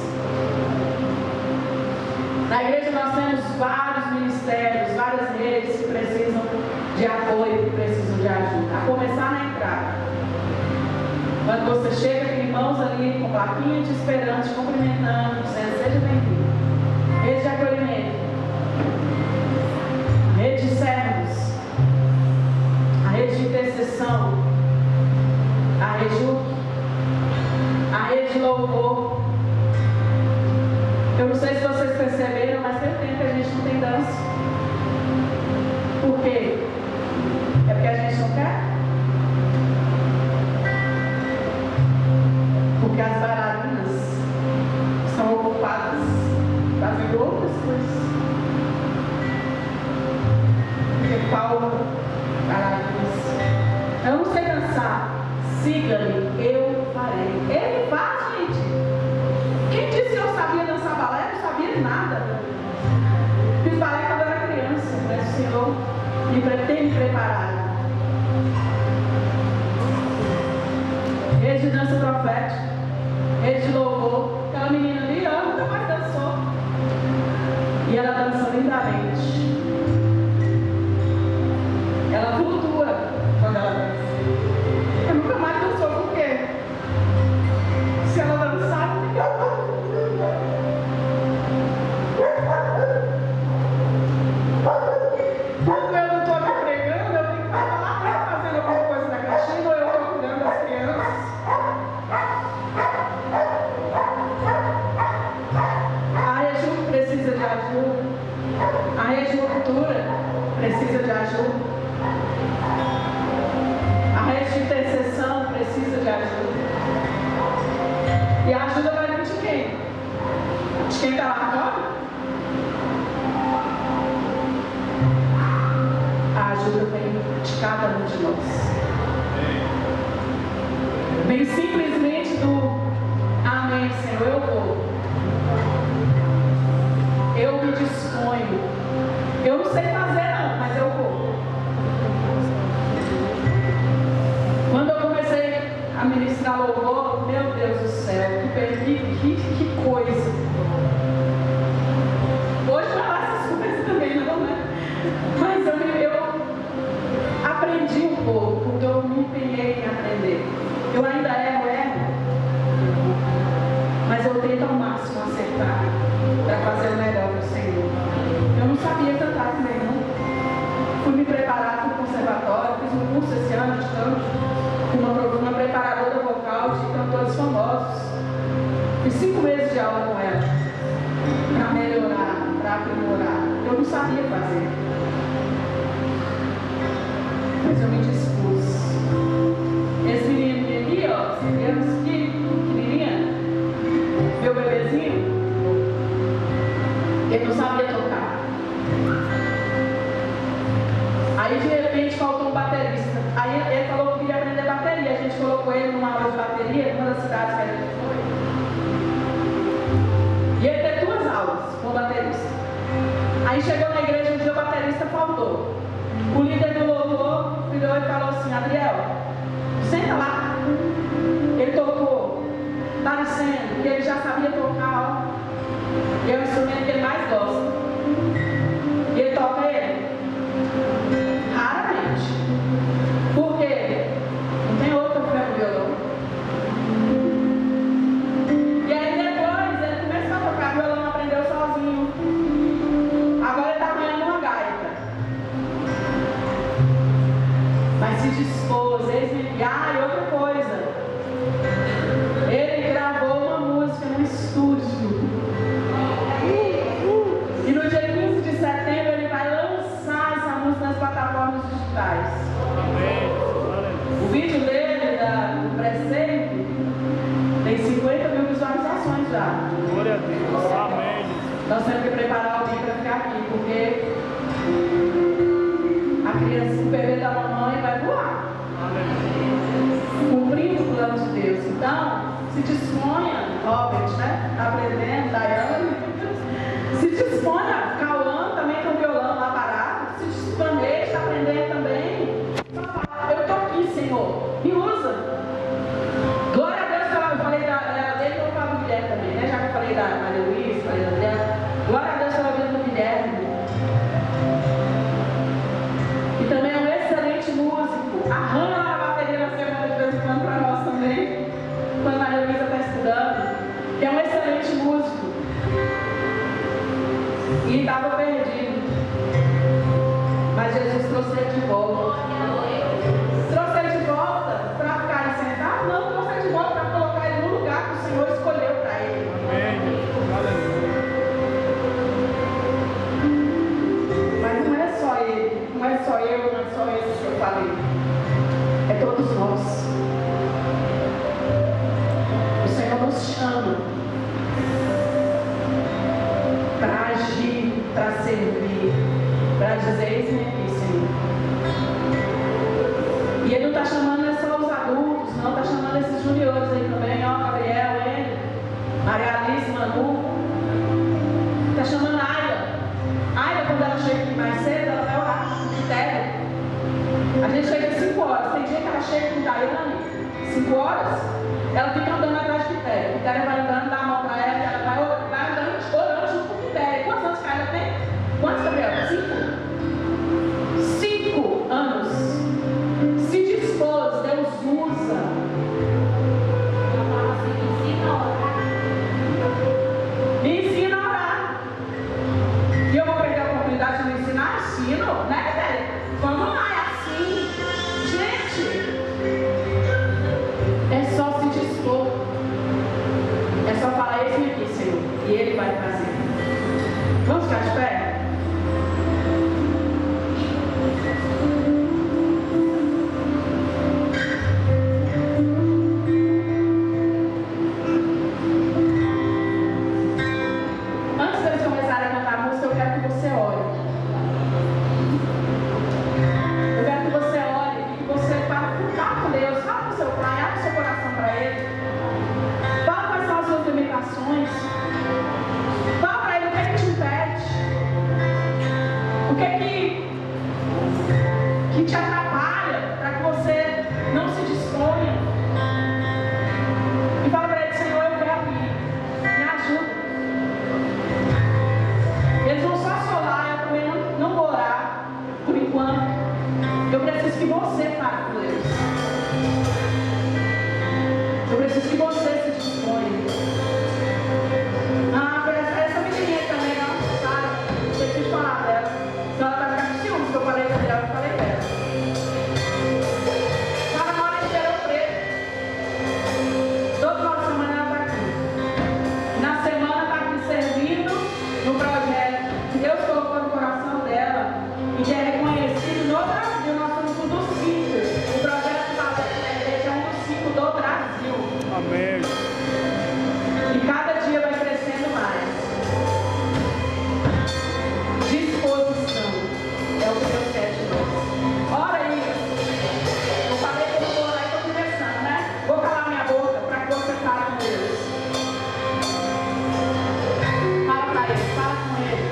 Na igreja nós temos vários ministérios, várias redes que precisam de apoio que precisam de ajuda. A começar na entrada. Quando você chega, tem irmãos ali com plaquinha te esperando, te cumprimentando, dizendo, seja bem-vindo. Rede de acolhimento. A rede de servos. A rede de intercessão. A rede a rede de louvor. Eu não sei se vocês perceberam, mas tem tempo que a gente não tem dança. Por quê? É porque a gente não quer? Porque as bailarinas são ocupadas fazendo outras coisas. Porque Paulo, bailarinas, eu não sei dançar. Siga-me, eu farei. Ele faz, gente. Quem disse que eu sabia dançar balé? Eu não sabia de nada. Fiz balé quando eu era criança, mas o Senhor tem me preparado. Rede de dança profética, rede de louvor. Aquela menina ali, ela nunca mais dançou. E ela dança lindamente. Ela flutua quando ela dança. Eu nunca mais dançou, por quê? Se ela dançar, não tem que quando eu não estou aqui pregando, eu tenho que falar lá fazendo alguma coisa na cantina, ou eu estou cuidando das crianças. A Reju precisa de ajuda. A Reju Cultura precisa de ajuda. A rede de intercessão precisa de ajuda. E a ajuda vai vir de quem? De quem está lá fora? A ajuda vem de cada um de nós. Vem simplesmente do amém, Senhor, eu vou. Eu me disponho. Eu não sei fazer não, mas eu vou. Quando eu comecei a ministrar louvor, meu Deus do céu, que coisa. Hoje não é essas coisas também, não é? Mas eu aprendi um pouco, porque eu me empenhei em aprender. Eu ainda erro, mas eu tento ao máximo acertar para fazer o melhor para o Senhor. Eu não sabia cantar também, não. Fui me preparar para o conservatório, fiz um curso esse ano de canto, com uma preparadora vocal de cantores famosos. Fiz 5 meses de aula com ela, para melhorar, para aprimorar. Eu não sabia fazer, mas eu me dispus. Esse menino aqui, ó, esse criança aqui, pequenininha, meu bebezinho, ele não sabia tocar. Aí de repente faltou um baterista. Aí ele falou que queria aprender bateria. A gente colocou ele numa aula de bateria, numa das cidades que a gente foi. E ele teve 2 aulas com o baterista. Aí chegou na igreja um dia, o baterista faltou. O líder do louvor virou e falou assim: Adriel, senta lá. Ele tocou, parecendo que ele já sabia tocar, ó. E é o instrumento que ele mais gosta. E ele toca ele? Raramente. Por quê? Não tem outro que no violão. E aí depois ele começou a tocar violão, aprendeu sozinho. Agora ele está ganhando uma gaita. Mas se dispôs, e outra coisa. Ele gravou uma música no estúdio. E no dia 15 de setembro ele vai lançar essa música nas plataformas digitais. O vídeo dele, do pré-save, tem 50 mil visualizações já. Glória a Deus. Amém. Nós temos que preparar alguém para ficar aqui, porque a criança, o bebê da mamãe vai voar. Cumprindo o plano de Deus. Então, se disponha, Robert, né? Está aprendendo, Daiane. Se disponha, Cauã também tem um violão lá parado. Se disponha, está aprendendo também. Só fala, eu estou aqui, Senhor. Me usa. Glória a Deus, eu falei dele, eu vou falar do Guilherme também, né? Já que eu falei da Maria Luísa, falei da Adriana. Glória a Deus pela vida do Guilherme. E também é um E estava perdido. Mas Jesus trouxe ele de volta. Trouxe ele de volta para ficar sentado? Não, trouxe ele de volta para colocar ele no lugar que o Senhor escolheu para ele. Amém. Mas não é só ele, não é só eu, não é só esse que eu falei. É todos nós. O Senhor nos chama para agir, para servir, para dizer: eis-me aqui, Senhor. E Ele não está chamando não é só os adultos, não, está chamando esses juniores aí também, ó, Gabriel, ele, Maria Alice, Manu. Está chamando a Ayla. Ayla, quando ela chega aqui mais cedo, ela vai orar de terra. A gente chega às 5 horas. Tem dia que ela chega com Daiane, 5 horas, ela fica andando atrás de Quitéria. Quitéria vai andando, dá a mão para ela, e ela vai andando, orando junto com Quitéria. Quantos anos que ela tem? Quantos, Gabriel? 5 anos. Se dispôs, Deus usa. Ela fala assim: me ensina a orar. Me ensina a orar. E eu vou perder a oportunidade de me ensinar? Ensino, né, Quitéria? Vamos lá, é assim. Gente, é só se dispor. É só falar: eis-me aqui, Senhor. E Ele vai fazer. Vamos ficar de pé? Antes deles começarem a cantar a música, eu quero que você ore. Eu quero que você ore e que você fale com Deus. Fala com o seu pai, abre o seu coração para Ele. Fala quais são as suas limitações. Fala para Ele o que é que te impede. O que é que te atrapalha para que você não se disponha. E fala para Ele: Senhor, eu quero ir. Me ajuda. Eles vão só solar, eu também não vou orar por enquanto. Eu preciso que você fale com eles. Eu preciso que você se disponha. Essa menininha também, não, sabe? Esqueci de falar dela. Senão ela vai ficar com ciúmes, que eu falei dela, eu falei dela. Ela mora em Ribeirão Preto. Todo final de semana ela está aqui. Na semana está aqui servindo no projeto que Deus colocou no coração dela e que é reconhecido no Brasil. Nós somos um dos 5. O projeto é um dos 5 do Brasil. Amém. E cada dia vai crescendo mais. Disposição é o que Deus quer de nós. Ora aí. Eu falei que eu não vou orar e estou conversando, né? Vou calar minha boca para que você fale com Deus. Fala para Ele, fala com Ele.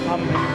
Amém.